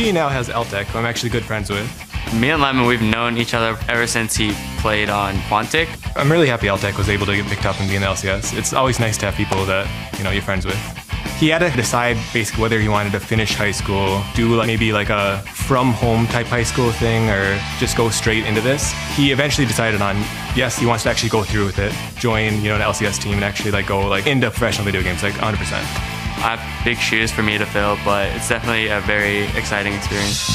EG now has LTech, who I'm actually good friends with. Me and Lemon, we've known each other ever since he played on Quantic. I'm really happy LTech was able to get picked up and be in the LCS. It's always nice to have people that, you know, you're friends with. He had to decide basically whether he wanted to finish high school, do maybe like a from home type high school thing, or just go straight into this. He eventually decided on, yes, he wants to actually go through with it, join, you know, an LCS team and actually like go like into professional video games, like 100%. I have big shoes for me to fill, but it's definitely a very exciting experience.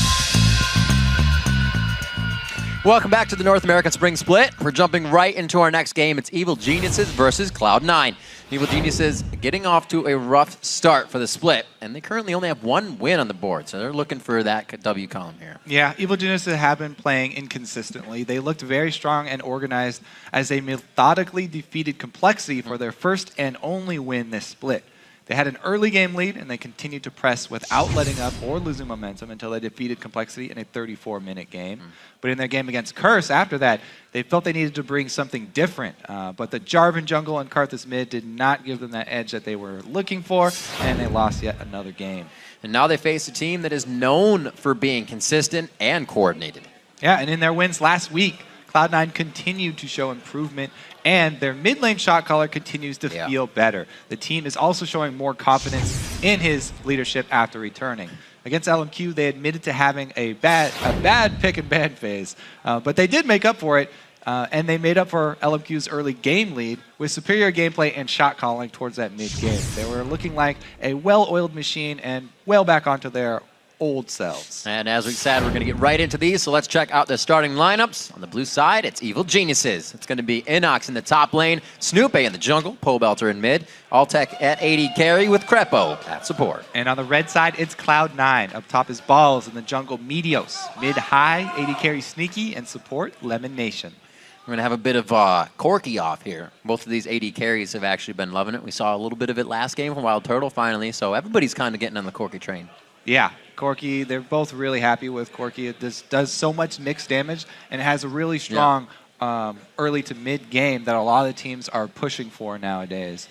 Welcome back to the North American Spring Split. We're jumping right into our next game. It's Evil Geniuses versus Cloud9. Evil Geniuses getting off to a rough start for the split, and they currently only have one win on the board, so they're looking for that W column here. Yeah, Evil Geniuses have been playing inconsistently. They looked very strong and organized as they methodically defeated Complexity for their first and only win this split. They had an early game lead, and they continued to press without letting up or losing momentum until they defeated Complexity in a 34-minute game. But in their game against Curse, after that, they felt they needed to bring something different. But the Jarvan jungle and Karthus mid did not give them that edge that they were looking for, and they lost yet another game. And now they face a team that is known for being consistent and coordinated. Yeah, and in their wins last week, Cloud9 continued to show improvement, and their mid lane shot caller continues to feel better. The team is also showing more confidence in his leadership after returning. Against LMQ, they admitted to having a bad pick and ban phase, but they did make up for it, and they made up for LMQ's early game lead with superior gameplay and shot calling towards that mid game. They were looking like a well-oiled machine and well back onto their old selves. And as we said, we're going to get right into these, so let's check out the starting lineups. On the blue side, it's Evil Geniuses. It's going to be Inox in the top lane, Snoop in the jungle, Pobelter in mid, Alltech at AD carry with Crepo at support. And on the red side, it's Cloud9. Up top is Balls in the jungle, Meteos. Mid-high, AD carry Sneaky, and support Lemon Nation. We're going to have a bit of Corky off here. Both of these AD carries have actually been loving it. We saw a little bit of it last game from Wild Turtle finally, so everybody's kind of getting on the Corky train. Yeah, Corky, they're both really happy with Corky. It does so much mixed damage and has a really strong early to mid game that a lot of the teams are pushing for nowadays.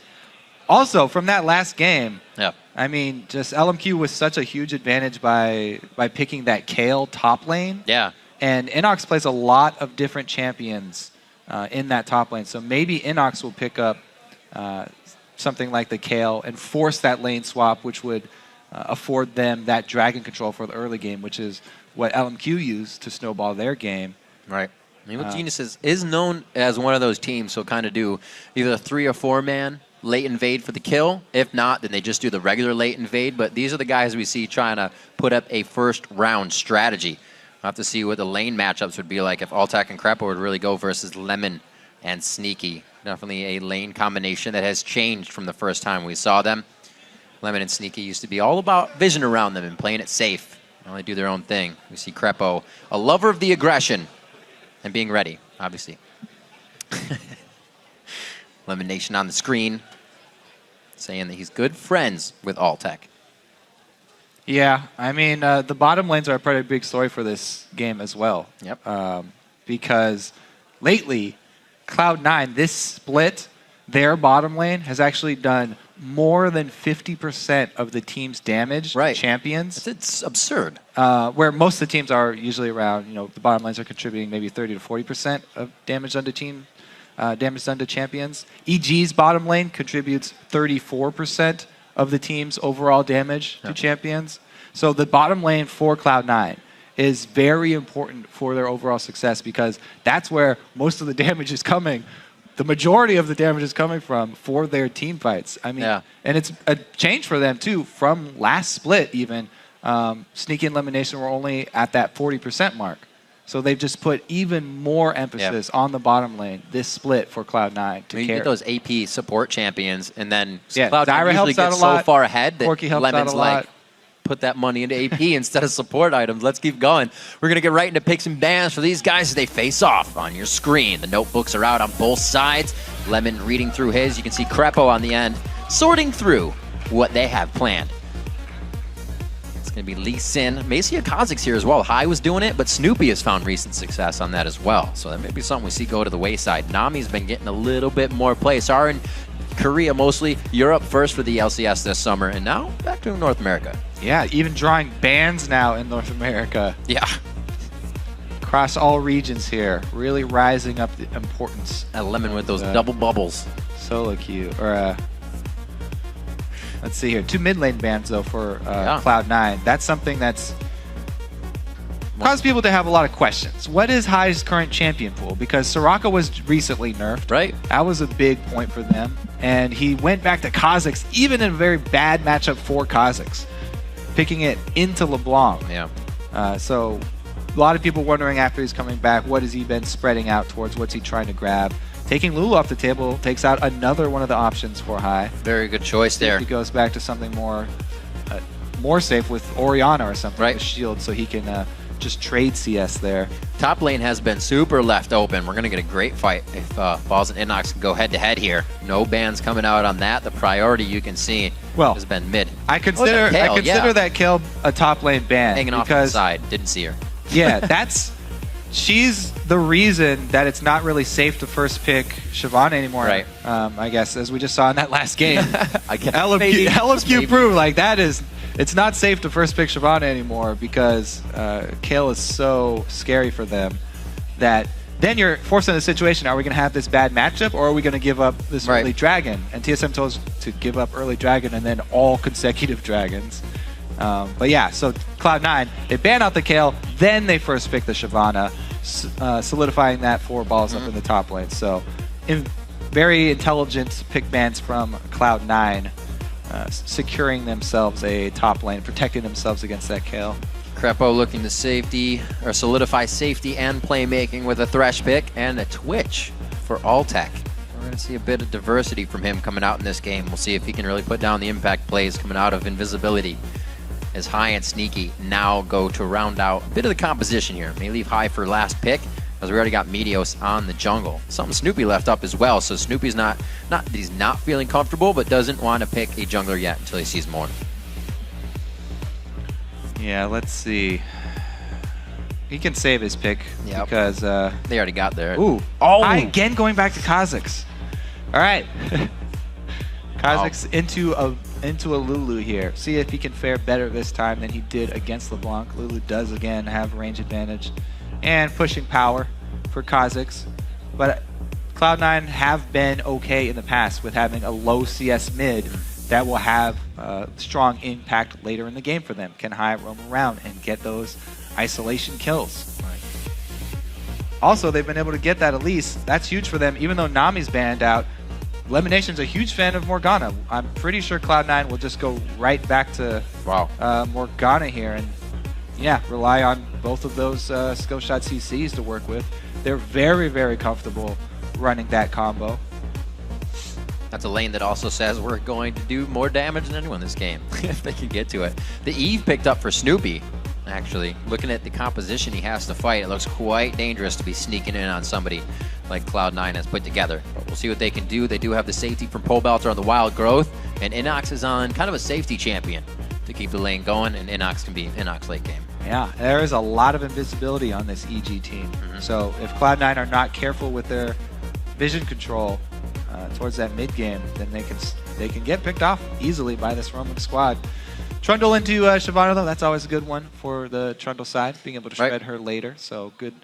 Also, from that last game, I mean, just LMQ was such a huge advantage by picking that Kale top lane. Yeah. And Inox plays a lot of different champions in that top lane. So maybe Inox will pick up something like the Kale and force that lane swap, which would afford them that dragon control for the early game, which is what LMQ used to snowball their game. Right. Evil Geniuses is known as one of those teams who'll kind of do either a 3 or 4 man late invade for the kill. If not, then they just do the regular late invade. But these are the guys we see trying to put up a first round strategy. We'll have to see what the lane matchups would be like if Alltech and Crepo would really go versus Lemon and Sneaky. Definitely a lane combination that has changed from the first time we saw them. Lemon and Sneaky used to be all about vision around them and playing it safe. They do their own thing. We see Crepo, a lover of the aggression and being ready, obviously. Lemon Nation on the screen saying that he's good friends with Alltech. Yeah, I mean, the bottom lanes are a pretty big story for this game as well. Yep. Because lately, Cloud9, this split, their bottom lane has actually done more than 50% of the team's damage to champions. It's absurd. Where most of the teams are usually around, the bottom lanes are contributing maybe 30 to 40% of damage done to champions. EG's bottom lane contributes 34% of the team's overall damage to champions. So the bottom lane for Cloud9 is very important for their overall success because that's where most of the damage is coming. The majority of the damage is coming from for their team fights. I mean, and it's a change for them too from last split even. Sneaky and Lemon Nation were only at that 40% mark. So they've just put even more emphasis on the bottom lane this split for Cloud9 to you carry. get those AP support champions, and then Zyra Cloud9 usually gets so far ahead that Corky helps Lemon's out a lot. like, put that money into AP instead of support items. Let's keep going. We're going to get right into picks and bans for these guys as they face off on your screen. The notebooks are out on both sides. Lemon reading through his. You can see Crepo on the end sorting through what they have planned. It's going to be Lee Sin. Macy Kha'Zix here as well. High was doing it, but Snoopy has found recent success on that as well. So that may be something we see go to the wayside. Nami's been getting a little bit more play. Sarin Korea mostly, Europe first for the LCS this summer, and now back to North America. Yeah, even drawing bans now in North America. Yeah. Across all regions here, really rising up the importance. A lemon with those double bubbles. Solo queue, or let's see here, 2 mid lane bans though for Yeah. Cloud9. That's something that's caused people to have a lot of questions. What is High's current champion pool? Because Soraka was recently nerfed. Right. That was a big point for them. And he went back to Kha'Zix, even in a very bad matchup for Kha'Zix, picking it into LeBlanc. Yeah. So a lot of people wondering after he's coming back, what has he been spreading out towards? What's he trying to grab? Taking Lulu off the table takes out another one of the options for High. Very good choice there. He goes back to something more safe with Orianna or something, Right. with Shield, so he can just trade CS there. Top lane has been super left open. We're going to get a great fight if Balls and Inox can go head-to-head here. No bans coming out on that. The priority you can see has been mid. I consider that Kale a top lane ban. Hanging off to the side. Didn't see her. Yeah, she's the reason that it's not really safe to first pick Shyvana anymore. Right. I guess, as we just saw in that last game. I guess. LFQ proved like that is, it's not safe to first pick Shyvana anymore because Kale is so scary for them that then you're forced in a situation, are we going to have this bad matchup or are we going to give up this early dragon? And TSM told us to give up early dragon and then all consecutive dragons. But yeah, so Cloud9, they ban out the Kale, then they first pick the Shyvana, solidifying that 4 balls up in the top lane. So very intelligent pick bans from Cloud9, securing themselves a top lane, protecting themselves against that Kale. Crepo looking to solidify safety and playmaking with a Thresh pick and a Twitch for Alltech. We're going to see a bit of diversity from him coming out in this game. We'll see if he can really put down the impact plays coming out of invisibility. As High and Sneaky now go to round out a bit of the composition here. May leave High for last pick, as we already got Meteos on the jungle. Something Snoopy left up as well, so Snoopy's not that he's not feeling comfortable, but doesn't want to pick a jungler yet until he sees more. Yeah, let's see. He can save his pick because they already got there. Ooh, High again going back to Kha'Zix. All right, Kha'Zix into a Lulu here. See if he can fare better this time than he did against LeBlanc. Lulu does again have range advantage and pushing power for Kha'Zix. But Cloud9 have been okay in the past with having a low CS mid that will have strong impact later in the game for them. Can High roam around and get those isolation kills. Also, they've been able to get that Elise. That's huge for them, even though Nami's banned out. Lemonation's a huge fan of Morgana. I'm pretty sure Cloud9 will just go right back to Morgana here and, yeah, rely on both of those skill shot CCs to work with. They're very, very comfortable running that combo. That's a lane that also says we're going to do more damage than anyone this game, if they can get to it. The Eve picked up for Snoopy, actually. Looking at the composition he has to fight, it looks quite dangerous to be sneaking in on somebody like Cloud9 has put together. But we'll see what they can do. They do have the safety from Pole Belter on the Wild Growth, and Inox is on kind of a safety champion to keep the lane going, and Inox can be Inox late game. Yeah, there is a lot of invisibility on this EG team. So if Cloud9 are not careful with their vision control towards that mid game, then they can get picked off easily by this Roman squad. Trundle into Shyvana, though, that's always a good one for the Trundle side, being able to shred her later. So good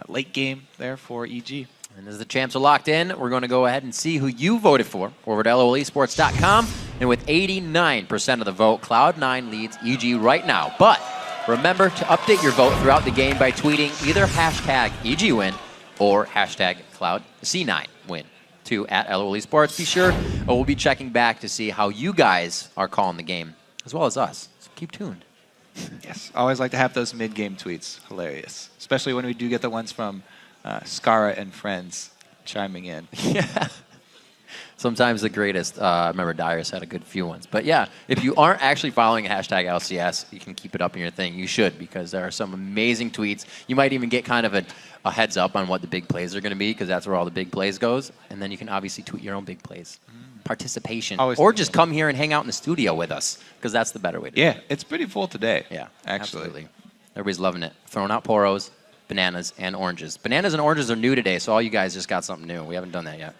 late game there for EG. And as the champs are locked in, we're going to go ahead and see who you voted for over at LOLesports.com. And with 89% of the vote, Cloud9 leads EG right now. But remember to update your vote throughout the game by tweeting either hashtag EGWin or hashtag CloudC9win to at LOLesports. Be sure we'll be checking back to see how you guys are calling the game, as well as us. So keep tuned. Yes, always like to have those mid-game tweets. Hilarious. Especially when we do get the ones from Skara and friends chiming in. Yeah. Sometimes the greatest. I remember Darius had a good few ones. But yeah, if you aren't actually following hashtag LCS, you can keep it up in your thing. You should, because there are some amazing tweets. You might even get kind of a heads up on what the big plays are going to be, because that's where all the big plays goes. And then you can obviously tweet your own big plays. Participation. Or just come here and hang out in the studio with us, because that's the better way to do it. Yeah, it's pretty full today. Yeah, actually. Absolutely. Everybody's loving it. Throwing out poros, bananas, and oranges. Bananas and oranges are new today, so all you guys just got something new. We haven't done that yet.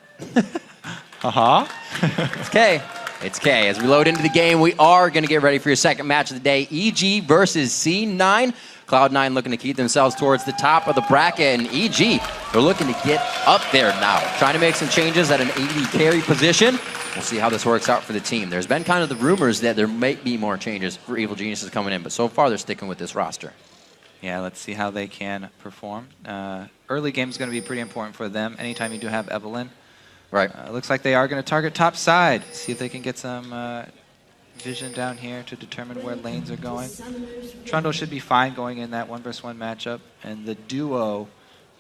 It's K. It's K. As we load into the game, we are going to get ready for your second match of the day. EG versus C9. Cloud9 looking to keep themselves towards the top of the bracket, and EG, they're looking to get up there now. Trying to make some changes at an AD carry position. We'll see how this works out for the team. There's been kind of the rumors that there might be more changes for Evil Geniuses coming in, but so far they're sticking with this roster. Yeah, let's see how they can perform. Early game is going to be pretty important for them anytime you do have Evelyn. Right. Looks like they are going to target top side. See if they can get some vision down here to determine where lanes are going. Trundle should be fine going in that 1 versus 1 matchup. And the duo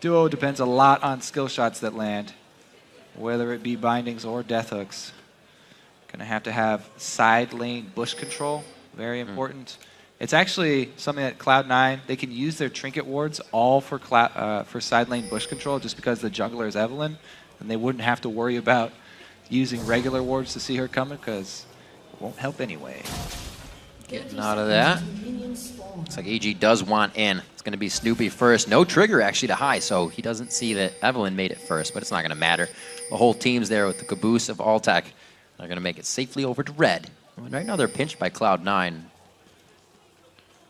depends a lot on skill shots that land, whether it be bindings or death hooks. Going to have side lane bush control, very important. It's actually something that Cloud9, they can use their trinket wards all for side lane bush control just because the jungler is Evelyn, and they wouldn't have to worry about using regular wards to see her coming because it won't help anyway. Getting out of that. Looks like EG does want in. It's going to be Snoopy first. No trigger actually to high, so he doesn't see that Evelyn made it first, but it's not going to matter. The whole team's there with the caboose of Altec. They're going to make it safely over to red. And right now they're pinched by Cloud9.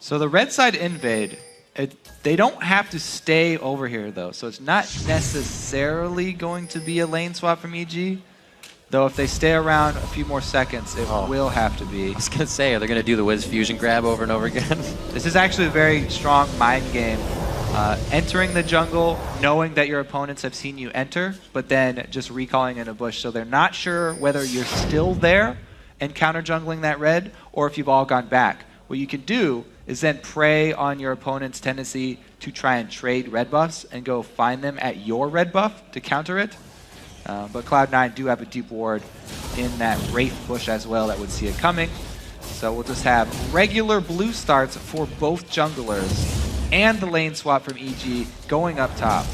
So the red side invade, they don't have to stay over here though, so it's not necessarily going to be a lane swap from EG. Though if they stay around a few more seconds, it will have to be. I was going to say, are they going to do the Wiz Fusion grab over and over again? This is actually a very strong mind game. Entering the jungle, knowing that your opponents have seen you enter, but then just recalling in a bush. So they're not sure whether you're still there and counter jungling that red, or if you've all gone back. What you can do is then prey on your opponent's tendency to try and trade red buffs and go find them at your red buff to counter it. But Cloud9 do have a deep ward in that Wraith bush as well that would see it coming. So we'll just have regular blue starts for both junglers and the lane swap from EG going up top.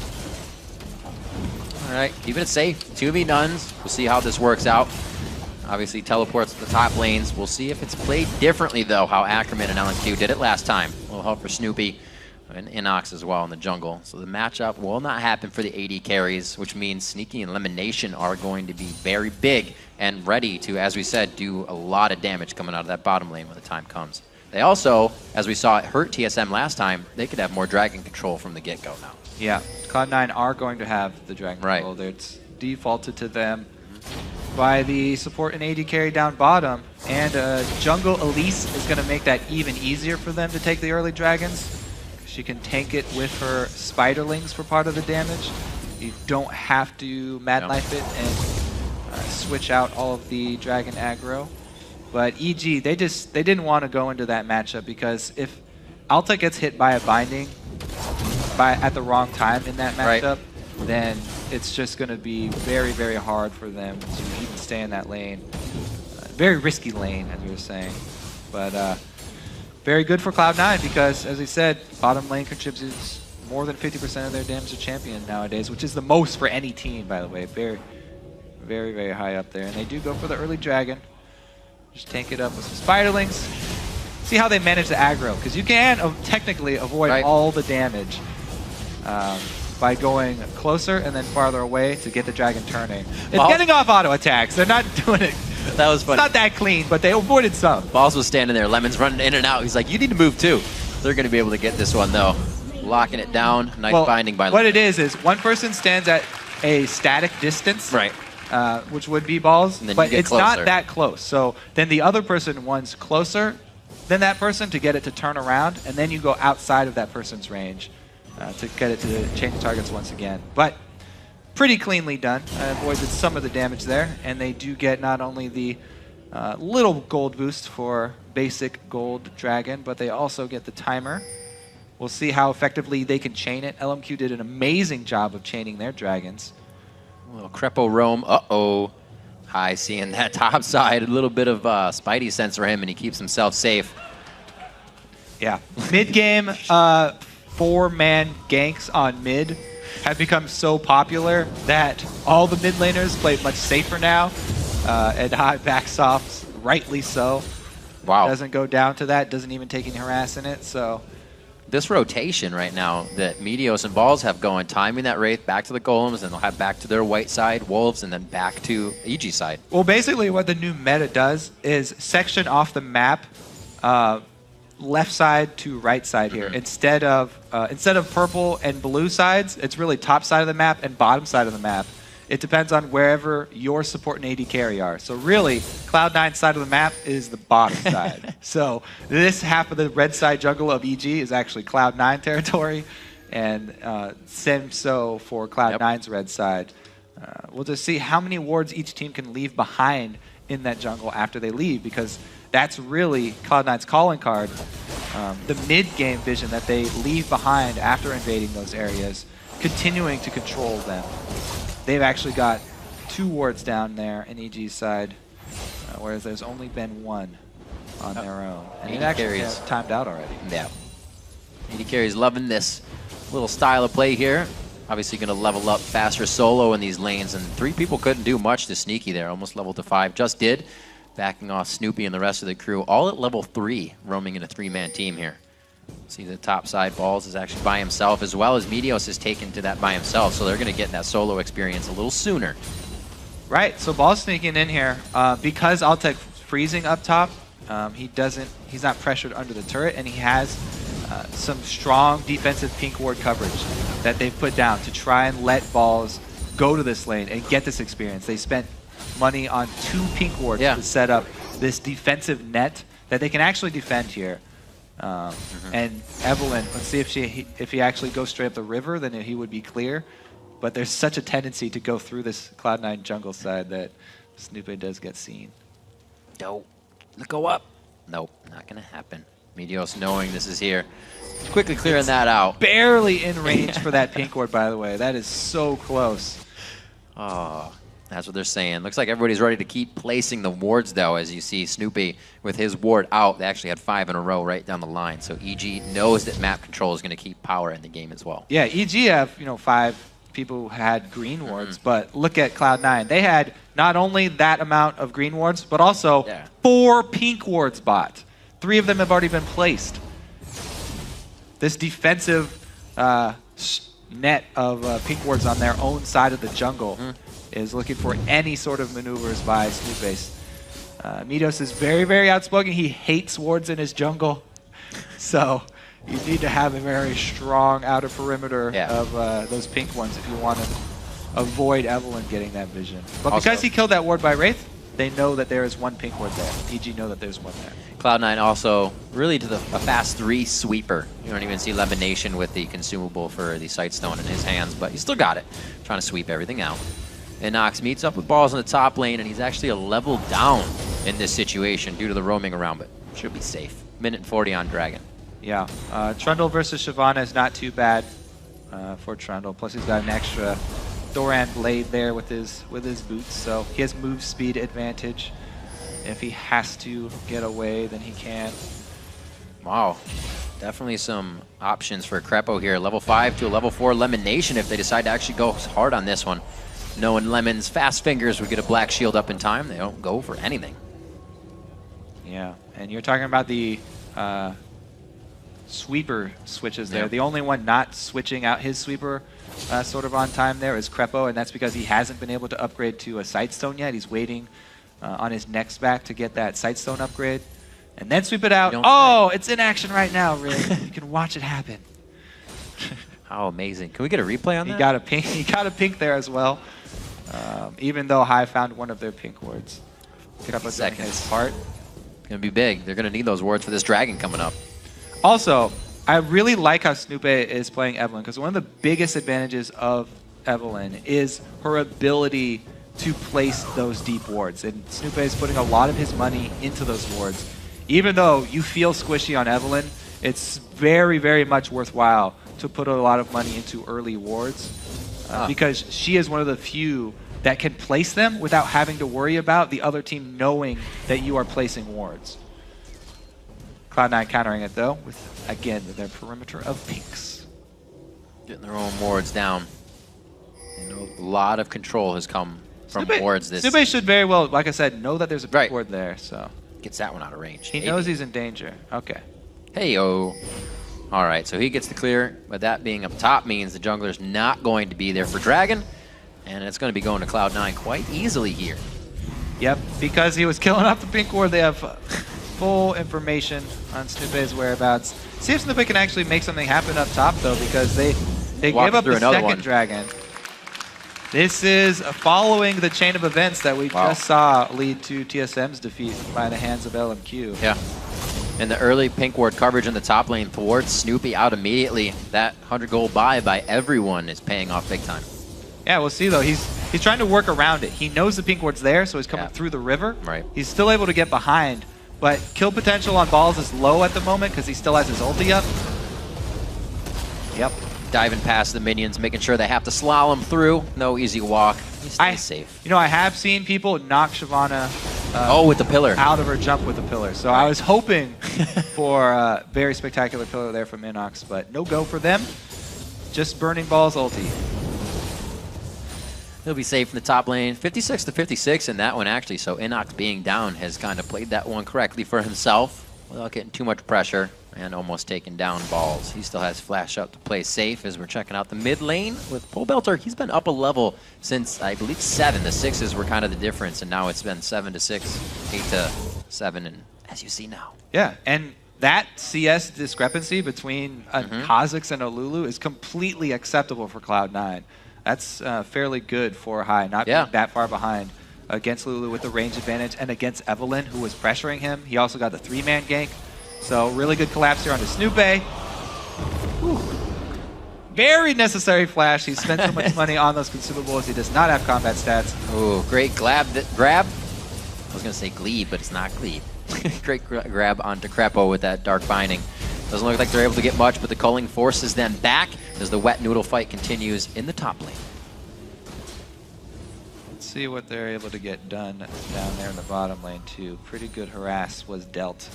All right, keeping it safe. 2v-nuns. We'll see how this works out. Obviously teleports to the top lanes. We'll see if it's played differently though, how Ackerman and LNQ did it last time. A little help for Snoopy. And Inox as well in the jungle. So the matchup will not happen for the AD carries, which means Sneaky and Elimination are going to be very big and ready to, as we said, do a lot of damage coming out of that bottom lane when the time comes. They also, as we saw it hurt TSM last time, they could have more dragon control from the get-go now. Yeah, Cloud9 are going to have the dragon control. It's defaulted to them by the support and AD carry down bottom. And jungle Elise is going to make that even easier for them to take the early dragons. She can tank it with her spiderlings for part of the damage. You don't have to Mad Knife it and switch out all of the dragon aggro. But EG, they didn't want to go into that matchup because if Alta gets hit by a binding at the wrong time in that matchup, then it's just going to be very, very hard for them to even stay in that lane. Very risky lane, as we were saying. But very good for Cloud9 because, as I said, bottom lane contributes more than 50% of their damage to champion nowadays, which is the most for any team, by the way. Very, very, very high up there. And they do go for the early dragon. Just tank it up with some spiderlings. See how they manage the aggro, because you can technically avoid all the damage by going closer and then farther away to get the dragon turning. It's getting off auto attacks. They're not doing it. That was funny. It's not that clean, but they avoided some. Balls was standing there. Lemon's running in and out. He's like, you need to move too. They're going to be able to get this one, though. Locking it down. Nice binding by Lemon. What it is one person stands at a static distance. Right. Which would be balls, but it's not that close. So then the other person wants closer than that person to get it to turn around, and then you go outside of that person's range to get it to change targets once again. But pretty cleanly done. Avoided some of the damage there, and they do get not only the little gold boost for basic gold dragon, but they also get the timer. We'll see how effectively they can chain it. LMQ did an amazing job of chaining their dragons. A little Crepo roam. Uh-oh. High seeing that top side. A little bit of Spidey sense for him, and he keeps himself safe. Yeah. Mid-game, 4-man ganks on mid have become so popular that all the mid laners play much safer now. And High backs off, rightly so. Wow. Doesn't go down to that, doesn't even take any harass in it. So this rotation right now that Meteos and Balls have going, timing that Wraith back to the Golems, and they'll have back to their white side, Wolves, and then back to EG side. Well, basically what the new meta does is section off the map left side to right side here. Instead of purple and blue sides, it's really top side of the map and bottom side of the map. It depends on wherever your support and AD carry are. So really, Cloud9's side of the map is the bottom side. So this half of the red side jungle of EG is actually Cloud9 territory, and same so for Cloud9's red side. We'll just see how many wards each team can leave behind in that jungle after they leave, because that's really Cloud9's calling card. The mid-game vision that they leave behind after invading those areas, continuing to control them. They've actually got 2 wards down there in EG's side, whereas there's only been 1 on their own. And it actually has timed out already. Yeah. AD Carry's loving this little style of play here. Obviously going to level up faster solo in these lanes, and 3 people couldn't do much to Sneaky there. Almost leveled to 5. Just did. Backing off Snoopy and the rest of the crew, all at level 3, roaming in a 3-man team here. See the top side, Balls is actually by himself, as well as Meteos is taken to that by himself, so they're going to get that solo experience a little sooner. Right, so Balls sneaking in here. Because Altec freezing up top, he's not pressured under the turret, and he has some strong defensive pink ward coverage that they've put down to try and let Balls go to this lane and get this experience. They spent money on 2 pink wards to set up this defensive net that they can actually defend here. And Evelyn, let's see if he actually goes straight up the river, then he would be clear. But there's such a tendency to go through this Cloud9 jungle side that Snoopy does get seen. Nope. Go up. Nope, not going to happen. Meteos knowing this is here. Quickly clearing that out. Barely in range for that pink ward, by the way. That is so close. Oh, that's what they're saying. Looks like everybody's ready to keep placing the wards, though, as you see Snoopy with his ward out. They actually had 5 in a row right down the line. So EG knows that map control is going to keep power in the game as well. Yeah, EG have 5 people who had green wards, but look at Cloud9. They had not only that amount of green wards, but also 4 pink wards bought. 3 of them have already been placed. This defensive net of pink wards on their own side of the jungle is looking for any sort of maneuvers by Snoopbase. Meteos is very, very outspoken. He hates wards in his jungle. So you need to have a very strong outer perimeter of those pink ones if you want to avoid Evelyn getting that vision. But also, because he killed that ward by Wraith, they know that there is 1 pink ward there. EG know that there's 1 there. Cloud9 also really to a fast 3 sweeper. You don't even see Lemonation with the consumable for the Sightstone in his hands, but he still got it. Trying to sweep everything out. And Nox meets up with Balls in the top lane, and he's actually a level down in this situation due to the roaming around, but should be safe. Minute 40 on Dragon. Yeah, Trundle versus Shyvana is not too bad for Trundle. Plus he's got an extra Thoran blade there with his boots, so he has move speed advantage. If he has to get away, then he can. Wow, definitely some options for Crepo here. Level 5 to a level 4 Lemonation if they decide to actually go hard on this one. Knowing Lemon's fast fingers would get a black shield up in time, they don't go for anything. Yeah, and you're talking about the sweeper switches there. The only one not switching out his sweeper sort of on time there is Crepo, and that's because he hasn't been able to upgrade to a Sightstone yet. He's waiting on his next back to get that Sightstone upgrade and then sweep it out. Oh, it's in action right now, really. You can watch it happen. How amazing. Can we get a replay on that? He got a pink there as well. Even though High found 1 of their pink wards. Pick up with his part. It's going to be big. They're going to need those wards for this dragon coming up. Also, I really like how Snoopy is playing Evelyn, because one of the biggest advantages of Evelyn is her ability to place those deep wards. And Snoopy is putting a lot of his money into those wards. Even though you feel squishy on Evelyn, it's very, very much worthwhile to put a lot of money into early wards. Because she is one of the few that can place them without having to worry about the other team knowing that you are placing wards. Cloud9 countering it, though, with, again, their perimeter of pinks. Getting their own wards down. You know, a lot of control has come from wards this. Snoopy should very well, like I said, know that there's a pink ward there, so. Gets that one out of range. He knows he's in danger. Okay. Hey-o. All right, so he gets the clear, but that being up top means the jungler's not going to be there for Dragon, and it's going to be going to Cloud9 quite easily here. Yep, because he was killing off the pink ward, they have full information on Snoopy's whereabouts. See if Snoopy can actually make something happen up top, though, because they gave up the second dragon. This is following the chain of events that we just saw lead to TSM's defeat by the hands of LMQ. Yeah. And the early pink ward coverage in the top lane thwarts Snoopy out immediately. That 100 gold buy by everyone is paying off big time. Yeah, we'll see though. He's trying to work around it. He knows the pink ward's there, so he's coming through the river. Right. He's still able to get behind, but kill potential on balls is low at the moment because he still has his ulti up. Yep. Diving past the minions, making sure they have to slalom through. No easy walk. He stays safe. You know, I have seen people knock Shyvana with the pillar. Out of her jump with the pillar. So I was hoping for a very spectacular pillar there from Inox, but no go for them. Just burning balls ulti. He'll be safe in the top lane. 56 to 56 in that one, actually. So Inox being down has kind of played that one correctly for himself without getting too much pressure and almost taking down balls. He still has flash up to play safe as we're checking out the mid lane with Pole Belter. He's been up a level since, I believe, 7. The 6s were kind of the difference, and now it's been 7 to 6, 8 to 7, and as you see now. Yeah, and that CS discrepancy between Kha'Zix and a Lulu is completely acceptable for Cloud9. That's fairly good for High, not being that far behind against Lulu with the range advantage, and against Evelynn, who was pressuring him. He also got the 3-man gank. So really good collapse here onto Snoopy. Very necessary flash. He spent so much money on those consumables. He does not have combat stats. Ooh, great grab. I was going to say glebe, but it's not glebe. Great grab onto Crepo with that dark binding. Doesn't look like they're able to get much, but the culling forces them back as the wet noodle fight continues in the top lane. Let's see what they're able to get done down there in the bottom lane too. Pretty good harass was dealt.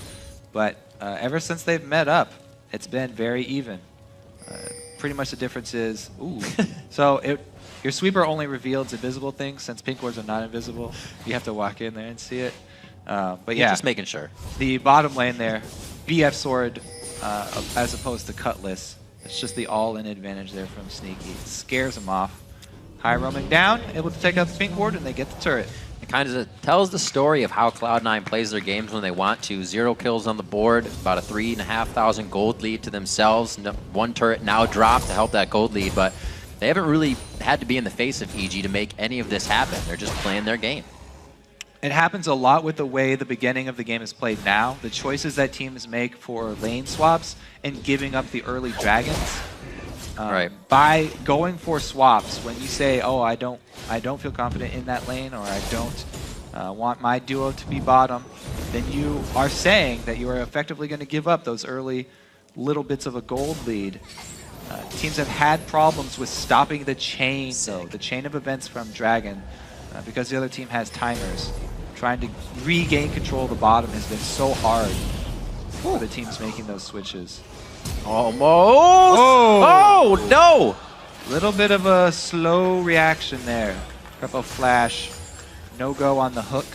But ever since they've met up, it's been very even. Pretty much the difference is, so your sweeper only reveals invisible things. Since pink wards are not invisible, you have to walk in there and see it. But yeah, just making sure. The bottom lane there, BF sword as opposed to cutlass. It's just the all-in advantage there from Sneaky. It scares him off. High roaming down, able to take out the pink ward, and they get the turret. It kind of tells the story of how Cloud9 plays their games when they want to. 0 kills on the board, about a 3,500 gold lead to themselves. 1 turret now dropped to help that gold lead, but they haven't really had to be in the face of EG to make any of this happen. They're just playing their game. It happens a lot with the way the beginning of the game is played now. The choices that teams make for lane swaps and giving up the early dragons. By going for swaps, when you say, "Oh, I don't feel confident in that lane," or "I don't want my duo to be bottom," then you are saying that you are effectively going to give up those early little bits of a gold lead. Teams have had problems with stopping the chain, though, the chain of events from Dragon, because the other team has timers. Trying to regain control of the bottom has been so hard for the teams making those switches. Almost! Oh, no! Little bit of a slow reaction there. Couple flash. No go on the hook.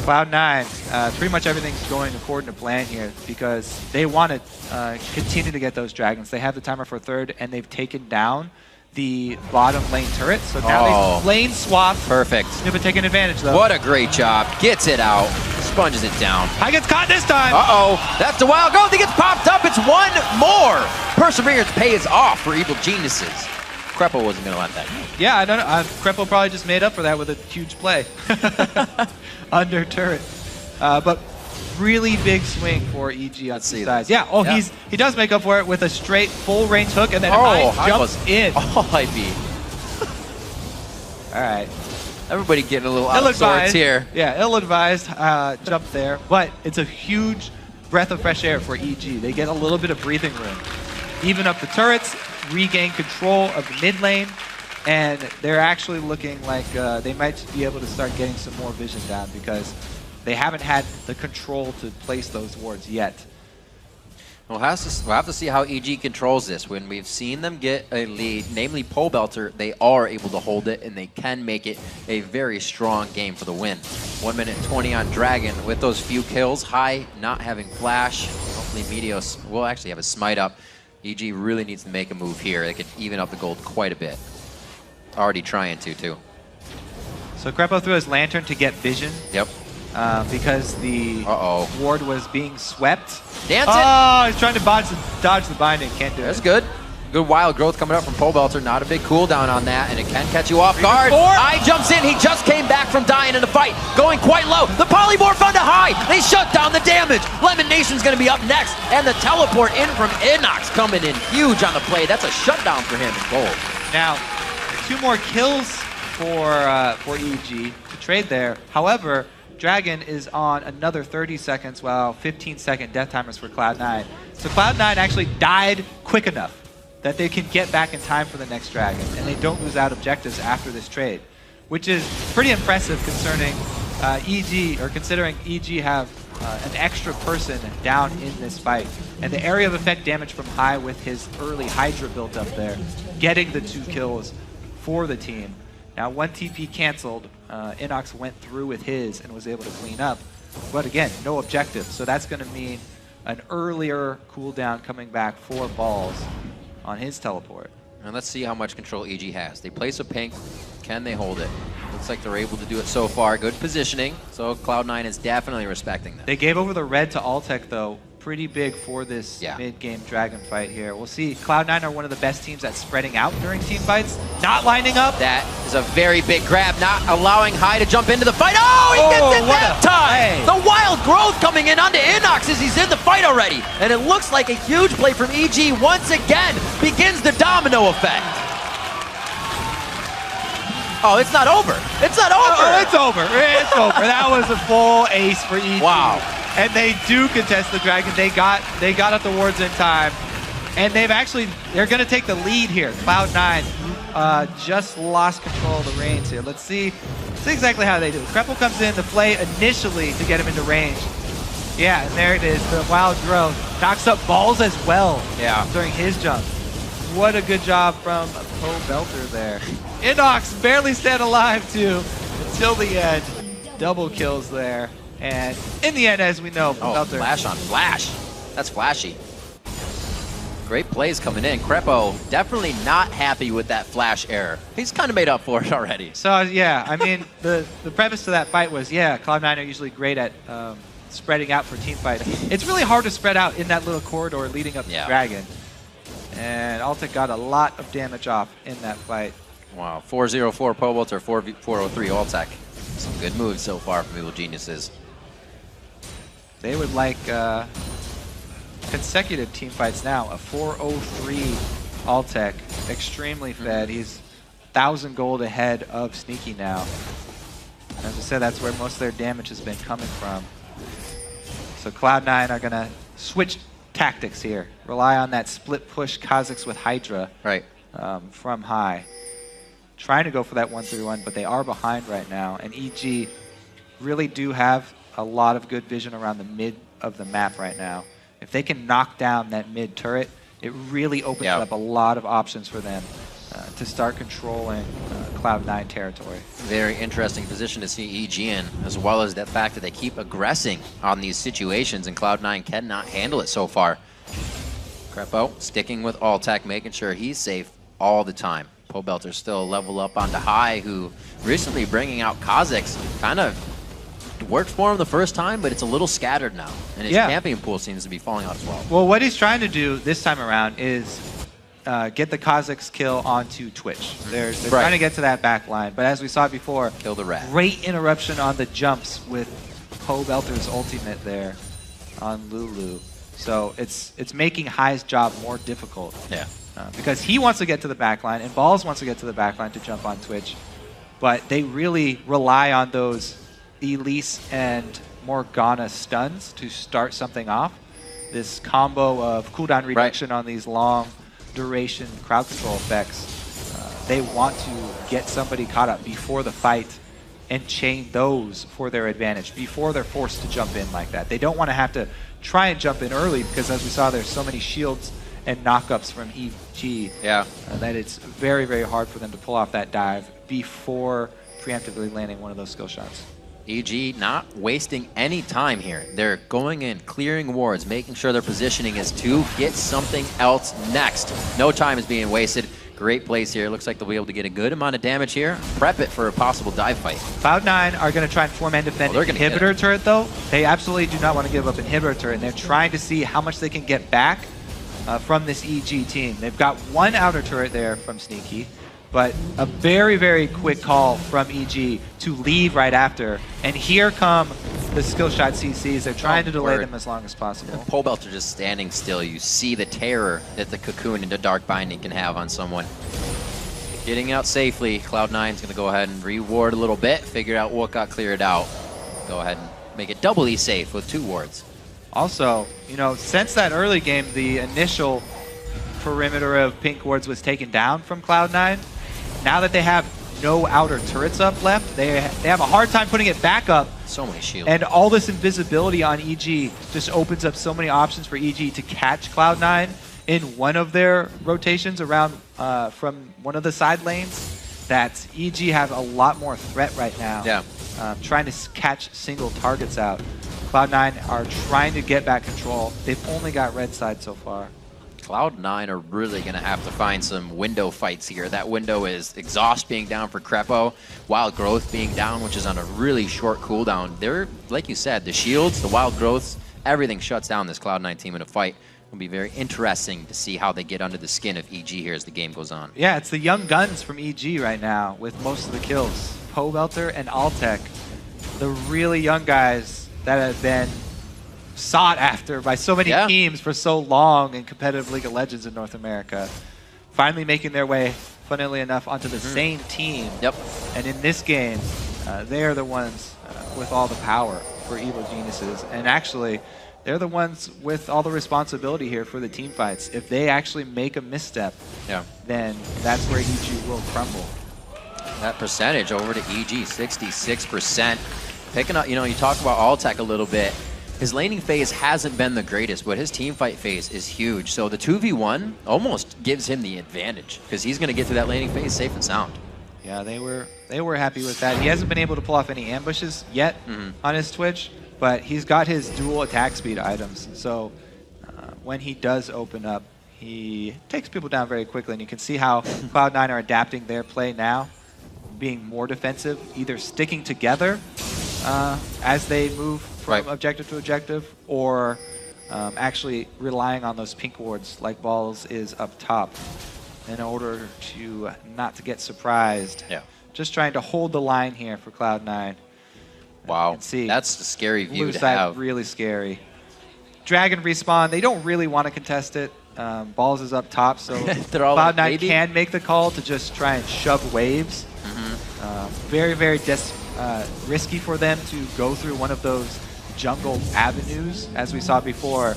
Cloud9, pretty much everything's going according to plan here because they want to continue to get those dragons. They have the timer for 3rd, and they've taken down the bottom lane turret. So now they lane swap. Perfect. Snoopy taking advantage, though. What a great job. Gets it out. Sponges it down. I gets caught this time. That's the wild goal. He gets popped up. It's 1 more. Perseverance pays off for Evil Geniuses. Crepo wasn't going to let that go. Yeah, I don't know. Crepo probably just made up for that with a huge play. Under turret. But really big swing for EG on two sides. Yeah, he does make up for it with a straight full range hook, and then High jumps in. All I be. All right. Everybody getting a little out of sorts here. Yeah, ill-advised jump there, but it's a huge breath of fresh air for EG. They get a little bit of breathing room. Even up the turrets, regain control of the mid lane, and they're actually looking like they might be able to start getting some more vision down because they haven't had the control to place those wards yet. We'll have to see how EG controls this. When we've seen them get a lead, namely Pole Belter, they are able to hold it, and they can make it a very strong game for the win. 1 minute 20 on Dragon with those few kills. High not having flash. Hopefully Meteos will actually have a smite up. EG really needs to make a move here. They could even up the gold quite a bit. Already trying to, too. So Crepo threw his lantern to get vision. Yep. Because the ward was being swept. Dance it! Oh, he's trying to dodge the binding. Can't do it. That's good. Good wild growth coming up from Pole Belter. Not a big cooldown on that, and it can catch you off guard. High jumps in. He just came back from dying in the fight. Going quite low. The polymorph onto High. They shut down the damage. Lemon Nation's going to be up next, and the teleport in from Inox coming in huge on the play. That's a shutdown for him in gold. Now, 2 more kills for EG to trade there. However, Dragon is on another 30 seconds, while 15-second death timers for Cloud9. So Cloud9 actually died quick enough that they can get back in time for the next Dragon, and they don't lose out objectives after this trade, which is pretty impressive considering EG have an extra person down in this fight. And the area of effect damage from High with his early Hydra built up there, getting the 2 kills for the team. Now, 1 TP canceled. Inox went through with his and was able to clean up. But again, no objective. So that's going to mean an earlier cooldown coming back for Balls on his teleport. And let's see how much control EG has. They place a pink. Can they hold it? Looks like they're able to do it so far. Good positioning. So Cloud9 is definitely respecting them. They gave over the red to Altec, though. Pretty big for this mid-game Dragon fight here. We'll see. Cloud9 are one of the best teams at spreading out during team fights. Not lining up. That is a very big grab, not allowing High to jump into the fight. Oh, he gets it that time! The wild growth coming in onto Inox as he's in the fight already. And it looks like a huge play from EG once again begins the domino effect. Oh, it's not over. It's not over. Oh, it's over. It's over. That was a full ace for EG. Wow. And they do contest the Dragon. They got up the wards in time. And they're going to take the lead here. Cloud9 just lost control of the reins here. Let's see exactly how they do it. Kreppel comes in to play initially to get him into range. Yeah, and there it is. The wild growth knocks up Balls as well during his jump. What a good job from Pole Belter there. Inox barely stayed alive too until the end. Double kills there. And in the end, as we know, Belter. Flash on flash. That's flashy. Great plays coming in. Krepo definitely not happy with that flash error. He's kind of made up for it already. So, yeah, I mean, the premise to that fight was, Cloud9 are usually great at spreading out for team fights. It's really hard to spread out in that little corridor leading up to Dragon. And Altec got a lot of damage off in that fight. Wow, 404 Pole Belter, 403 Altec. Some good moves so far from Evil Geniuses. They would like consecutive team fights now. A 403 Altec, extremely fed. He's 1,000 gold ahead of Sneaky now. As I said, that's where most of their damage has been coming from. So Cloud9 are going to switch tactics here. Rely on that split push Kha'Zix with Hydra from High. Trying to go for that 1-3-1, but they are behind right now. And EG really do have a lot of good vision around the mid of the map right now. If they can knock down that mid turret, it really opens up a lot of options for them to start controlling Cloud9 territory. Very interesting position to see EG in, as well as the fact that they keep aggressing on these situations, and Cloud9 cannot handle it so far. Krepo sticking with Altec, making sure he's safe all the time. Pole Belter still level up onto High, who recently bringing out Kha'Zix kind of worked for him the first time, but it's a little scattered now, and his champion pool seems to be falling out as well. Well, what he's trying to do this time around is get the Kha'Zix kill onto Twitch. They're trying to get to that back line, but as we saw before, kill the rat. Great interruption on the jumps with Pole Belter's ultimate there on Lulu. So it's making High's job more difficult. Yeah. Because he wants to get to the back line, and Balls wants to get to the back line to jump on Twitch. But they really rely on those Elise and Morgana stuns to start something off. This combo of cooldown reduction on these long duration crowd control effects. They want to get somebody caught up before the fight and chain those for their advantage before they're forced to jump in like that. They don't want to have to try and jump in early because, as we saw, there's so many shields and knockups from EG that it's very, very hard for them to pull off that dive before preemptively landing one of those skill shots. EG not wasting any time here. They're going in, clearing wards, making sure their positioning is to get something else next. No time is being wasted. Great plays here. Looks like they'll be able to get a good amount of damage here. Prep it for a possible dive fight. Cloud9 are going to try and form and defend inhibitor turret, though. They absolutely do not want to give up inhibitor turret, and they're trying to see how much they can get back from this EG team. They've got one outer turret there from Sneaky, but a very, very quick call from EG to leave right after. And here come the skill shot CCs. They're trying to delay them as long as possible. Pole belts are just standing still. You see the terror that the cocoon into Dark Binding can have on someone. Getting out safely, Cloud9's going to go ahead and reward a little bit, figure out what got cleared out. Go ahead and make it doubly safe with 2 wards. Also, you know, since that early game, the initial perimeter of pink wards was taken down from Cloud9. Now that they have no outer turrets up left, they have a hard time putting it back up. So many shields. And all this invisibility on EG just opens up so many options for EG to catch Cloud9 in one of their rotations around from one of the side lanes. That EG have a lot more threat right now. Yeah. Trying to catch single targets out. Cloud9 are trying to get back control. They've only got red side so far. Cloud9 are really going to have to find some window fights here. That window is Exhaust being down for Crepo, Wild Growth being down, which is on a really short cooldown. They're, like you said, the shields, the Wild Growths, everything shuts down this Cloud9 team in a fight. It'll be very interesting to see how they get under the skin of EG here as the game goes on. Yeah, it's the young guns from EG right now with most of the kills. Pobelter and Altec, the really young guys that have been sought after by so many teams for so long in competitive League of Legends in North America, finally making their way, funnily enough, onto the same team. Yep. And in this game, they are the ones with all the power for Evil Geniuses. And actually, they're the ones with all the responsibility here for the team fights. If they actually make a misstep, then that's where EG will crumble. That percentage over to EG, 66%. Picking up, you know, you talk about Altec a little bit. His laning phase hasn't been the greatest, but his team fight phase is huge. So the 2v1 almost gives him the advantage because he's going to get through that laning phase safe and sound. Yeah, they were happy with that. He hasn't been able to pull off any ambushes yet on his Twitch, but he's got his dual attack speed items. So when he does open up, he takes people down very quickly, and you can see how Cloud9 are adapting their play now, being more defensive, either sticking together as they move from objective to objective, or actually relying on those pink wards like Balls is up top in order to not to get surprised. Yeah. Just trying to hold the line here for Cloud9. Wow, that's a scary view to have. Really scary. Dragon respawn, they don't really want to contest it. Balls is up top, so Cloud9 can make the call to just try and shove waves. Very, very risky for them to go through one of those jungle avenues. As we saw before,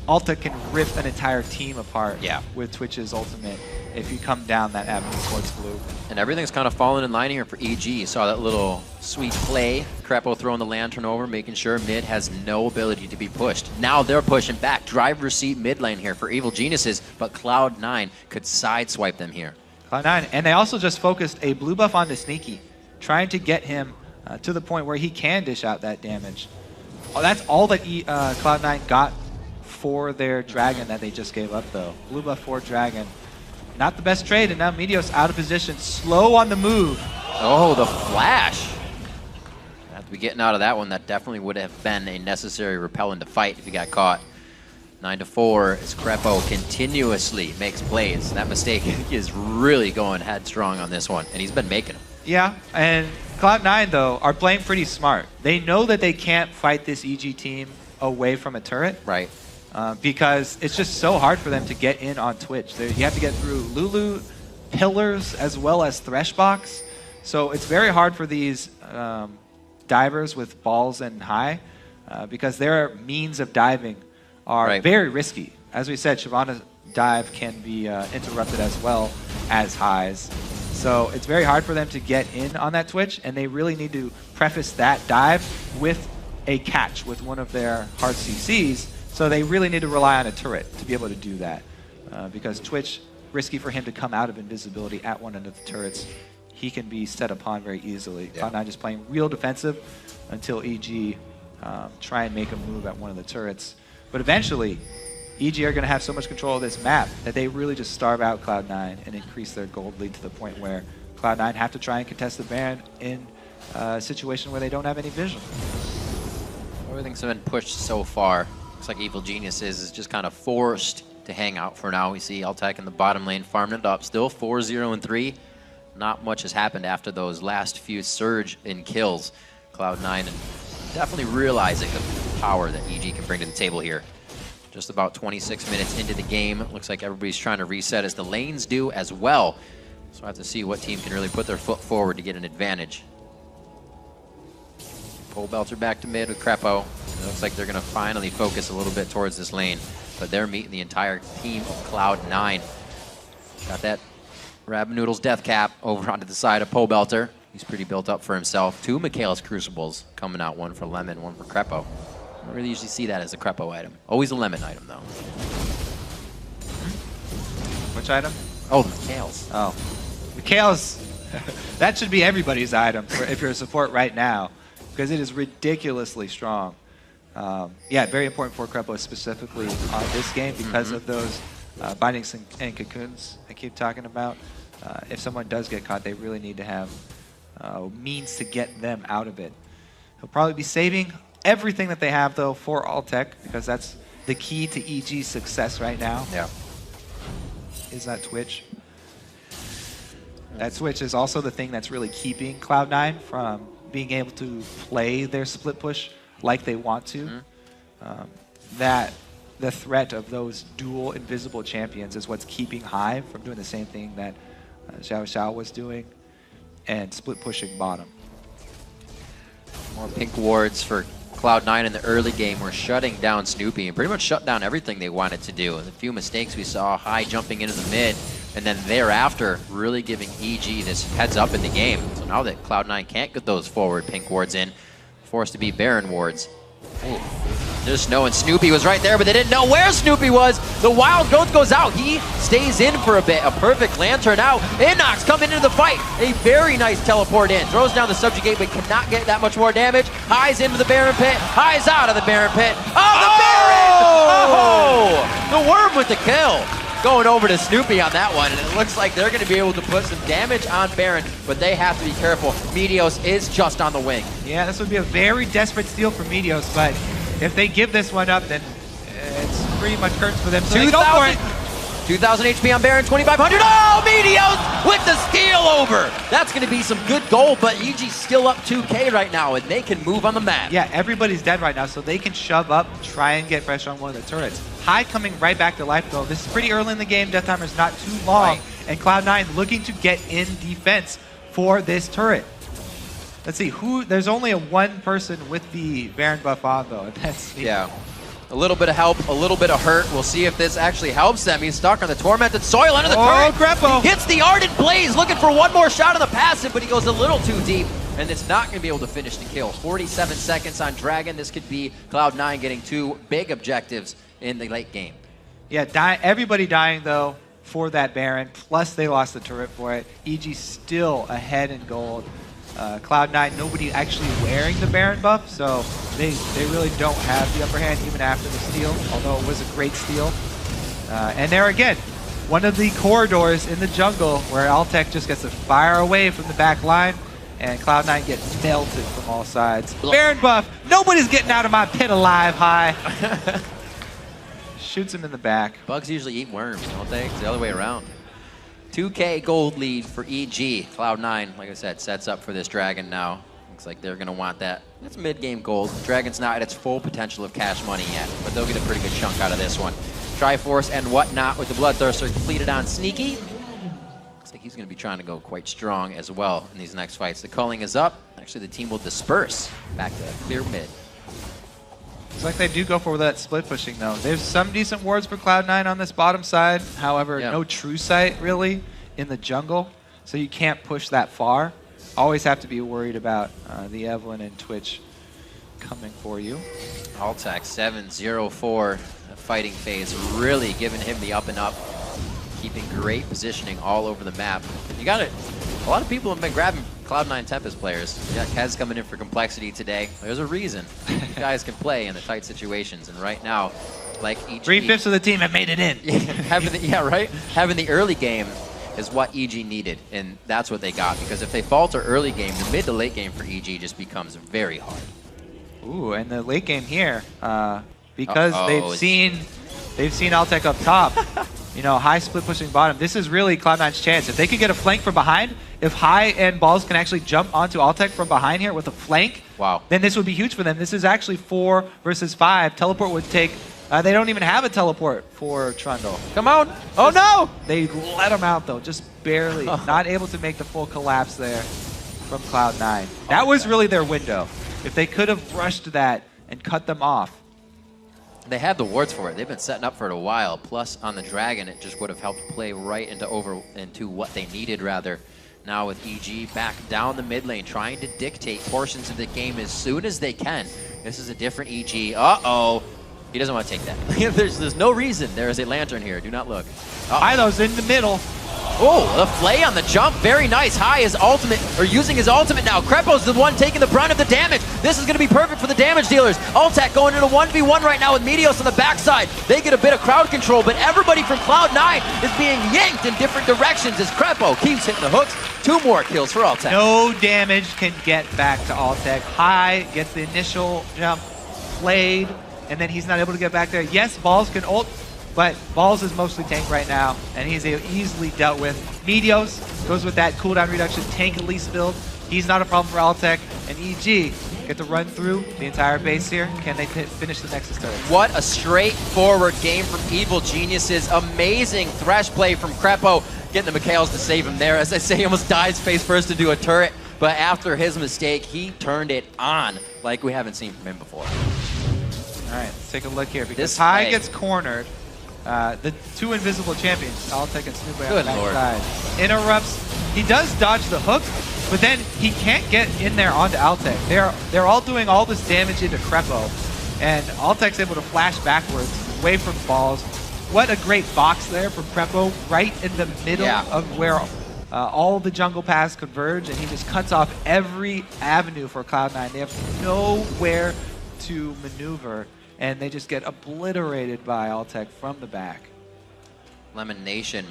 Alta can rip an entire team apart with Twitch's ultimate if you come down that avenue towards blue. And everything's kind of falling in line here for EG. You saw that little sweet play. Crepo throwing the lantern over, making sure mid has no ability to be pushed. Now they're pushing back. Driver's seat mid lane here for Evil Geniuses, but Cloud9 could sideswipe them here. Cloud9, and they also just focused a blue buff onto Sneaky, trying to get him to the point where he can dish out that damage. Oh, that's all that Cloud9 got for their Dragon that they just gave up, though. Blue buff for Dragon. Not the best trade, and now Meteos out of position, slow on the move. Oh, the flash. Have to be getting out of that one. That definitely would have been a necessary repellent to fight if he got caught. 9-4 as Crepo continuously makes plays. That mistake is really going headstrong on this one, and he's been making them. Yeah, and Cloud9, though, are playing pretty smart. They know that they can't fight this EG team away from a turret. Right. Because it's just so hard for them to get in on Twitch. You have to get through Lulu, pillars, as well as Threshbox. So it's very hard for these divers with balls and high because their means of diving are very risky. As we said, Shyvana's dive can be interrupted as well as highs. So it's very hard for them to get in on that Twitch, and they really need to preface that dive with a catch with one of their hard CCs. So they really need to rely on a turret to be able to do that. Because Twitch, risky for him to come out of invisibility at one end of the turrets. He can be set upon very easily. Yeah. Cloud9 just playing real defensive until EG try and make a move at one of the turrets. But eventually, EG are going to have so much control of this map that they really just starve out Cloud9 and increase their gold lead to the point where Cloud9 have to try and contest the Baron in a situation where they don't have any vision. Everything's been pushed so far. Looks like Evil Geniuses is just kind of forced to hang out for now. We see Altec in the bottom lane farming it up. Still 4-0-3. Not much has happened after those last few surge in kills. Cloud9 and definitely realizing the power that EG can bring to the table here. Just about 26 minutes into the game. Looks like everybody's trying to reset as the lanes do as well. So I have to see what team can really put their foot forward to get an advantage. Pole Belter back to mid with Crepo. It looks like they're going to finally focus a little bit towards this lane. But they're meeting the entire team of Cloud9. Got that Rabbit Noodle's death cap over onto the side of Pole Belter. He's pretty built up for himself. 2 Michaelis Crucibles coming out, one for Lemon, one for Crepo. I don't really usually see that as a Crepo item. Always a Lemon item, though. Which item? Oh, the Michaelis. Oh. Mikhail's, that should be everybody's item if you're a support right now, because it is ridiculously strong. Yeah, very important for Crepo specifically on this game because of those bindings and cocoons I keep talking about. If someone does get caught, they really need to have means to get them out of it. He'll probably be saving everything that they have, though, for Altec, because that's the key to EG's success right now. Yeah. Is that Twitch. That Switch is also the thing that's really keeping Cloud9 from being able to play their split push like they want to. That the threat of those dual invisible champions is what's keeping Hive from doing the same thing that Xiao Xiao was doing and split pushing bottom. More pink wards for Cloud9 in the early game. We're shutting down Snoopy and pretty much shut down everything they wanted to do. And the few mistakes we saw, High jumping into the mid, and then thereafter really giving EG this heads up in the game. So now that Cloud9 can't get those forward pink wards in, forced to be Baron wards. Ooh. Just knowing Snoopy was right there, but they didn't know where Snoopy was. The Wild Growth goes out. He stays in for a bit. A perfect lantern out. Inox coming into the fight. A very nice teleport in. Throws down the subjugate, but cannot get that much more damage. High's into the Baron pit. High's out of the Baron pit. Oh, the Baron! Oh! The Worm with the kill. Going over to Snoopy on that one, and it looks like they're going to be able to put some damage on Baron, but they have to be careful. Meteos is just on the wing. Yeah, this would be a very desperate steal for Meteos, but if they give this one up, then it's pretty much curtains for them. So they go for it. 2,000 HP on Baron, 2,500. Oh, Meteos with the steal over. That's going to be some good gold, but EG's still up 2K right now, and they can move on the map. Yeah, everybody's dead right now, so they can shove up, try and get pressure on one of the turrets. High coming right back to life, though. This is pretty early in the game. Death timer's not too long, and Cloud9 looking to get in defense for this turret. Let's see, there's only one person with the Baron buff on, though, and that's me. Yeah. A little bit of help, a little bit of hurt. We'll see if this actually helps them. He's stuck on the Tormented Soil under the turret. Grepo. He hits the Ardent Blaze, looking for one more shot on the passive, but he goes a little too deep, and it's not going to be able to finish the kill. 47 seconds on Dragon. This could be Cloud9 getting 2 big objectives in the late game. Yeah, everybody dying, though, for that Baron, plus they lost the turret for it. EG still ahead in gold. Cloud9, nobody actually wearing the Baron buff, so they really don't have the upper hand even after the steal, although it was a great steal. And there again, one of the corridors in the jungle where Altec just gets to fire away from the back line, and Cloud9 gets melted from all sides. Baron buff, nobody's getting out of my pit alive, High. Shoots him in the back. Bugs usually eat worms, don't they? It's the other way around. 2K gold lead for EG. Cloud9, like I said, sets up for this Dragon now. Looks like they're going to want that. That's mid-game gold. Dragon's not at its full potential of cash money yet, but they'll get a pretty good chunk out of this one. Triforce and whatnot with the Bloodthirster completed on Sneaky. Looks like he's going to be trying to go quite strong as well in these next fights. The culling is up. Actually, the team will disperse back to clear mid. Looks like they do go for that split pushing, though. There's some decent wards for Cloud9 on this bottom side. However, no true sight, really, in the jungle. so you can't push that far. Always have to be worried about the Evelyn and Twitch coming for you. Altec 7-0-4 fighting phase, really giving him the up and up, keeping great positioning all over the map. You got it. A lot of people have been grabbing Cloud9 Tempest players. You got Kez coming in for complexity today. There's a reason. You guys can play in the tight situations, and right now, like EG, 3/5 of the team have made it in. Having the early game is what EG needed, and that's what they got. Because if they falter early game, the mid to late game for EG just becomes very hard. Ooh, and the late game here, because they've seen Altec up top. You know, High split pushing bottom. This is really Cloud9's chance. If they could get a flank from behind, if High and Balls can actually jump onto Altec from behind here with a flank, wow, then this would be huge for them. This is actually 4 versus 5. Teleport would take. They don't even have a teleport for Trundle. Come on! Oh no! They let him out though, just barely. Not able to make the full collapse there from Cloud9. That was really their window. If they could have rushed that and cut them off. They have the wards for it. They've been setting up for it a while. Plus, on the Dragon, it just would have helped play right into what they needed, rather. Now with EG back down the mid lane, trying to dictate portions of the game as soon as they can. This is a different EG. Uh-oh. He doesn't want to take that. there's no reason. There is a lantern here. Do not look. Ilo's in the middle. Oh, the flay on the jump. Very nice. High is ultimate, or using his ultimate now. Crepo's the one taking the brunt of the damage. This is going to be perfect for the damage dealers. Altec going into 1v1 right now with Meteos on the backside. They get a bit of crowd control, but everybody from Cloud9 is being yanked in different directions as Crepo keeps hitting the hooks. 2 more kills for Altec. No damage can get back to Altec. High gets the initial jump played, and then he's not able to get back there. Yes, Balls can ult, but Balls is mostly tank right now, and he's easily dealt with. Meteos goes with that cooldown reduction, tank elite build. He's not a problem for Altec, and EG get to run through the entire base here. Can they finish the Nexus turret? What a straightforward game from Evil Geniuses. Amazing thresh play from Crepo, getting the Mikhails to save him there. As I say, he almost dies face first into a turret, but after his mistake, he turned it on like we haven't seen from him before. All right, let's take a look here, because High gets cornered. The 2 invisible champions, Altec and Snoopy on the backside. Interrupts. He does dodge the hook, but then he can't get in there onto Altec. They're all doing all this damage into Crepo, and Altec's able to flash backwards, away from Balls. What a great box there from Crepo, right in the middle of where all the jungle paths converge, and he just cuts off every avenue for Cloud9. They have nowhere to maneuver, and they just get obliterated by Altec from the back. Lemon Nation,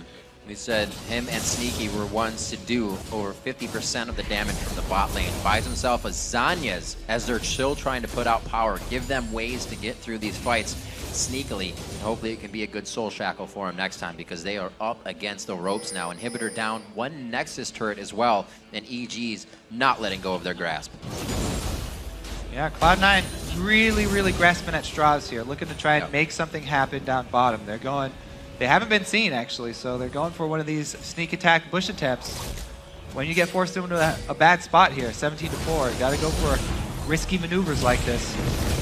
we said him and Sneaky were ones to do over 50% of the damage from the bot lane. Buys himself a Zanyas as they're still trying to put out power, give them ways to get through these fights sneakily. And hopefully it can be a good soul shackle for him next time, because they are up against the ropes now. Inhibitor down, 1 Nexus turret as well, and EG's not letting go of their grasp. Yeah, Cloud9 really grasping at straws here, looking to try and make something happen down bottom. They haven't been seen actually, so they're going for one of these sneak attack bush attempts. When you get forced into a bad spot here, 17-4, you gotta go for risky maneuvers like this.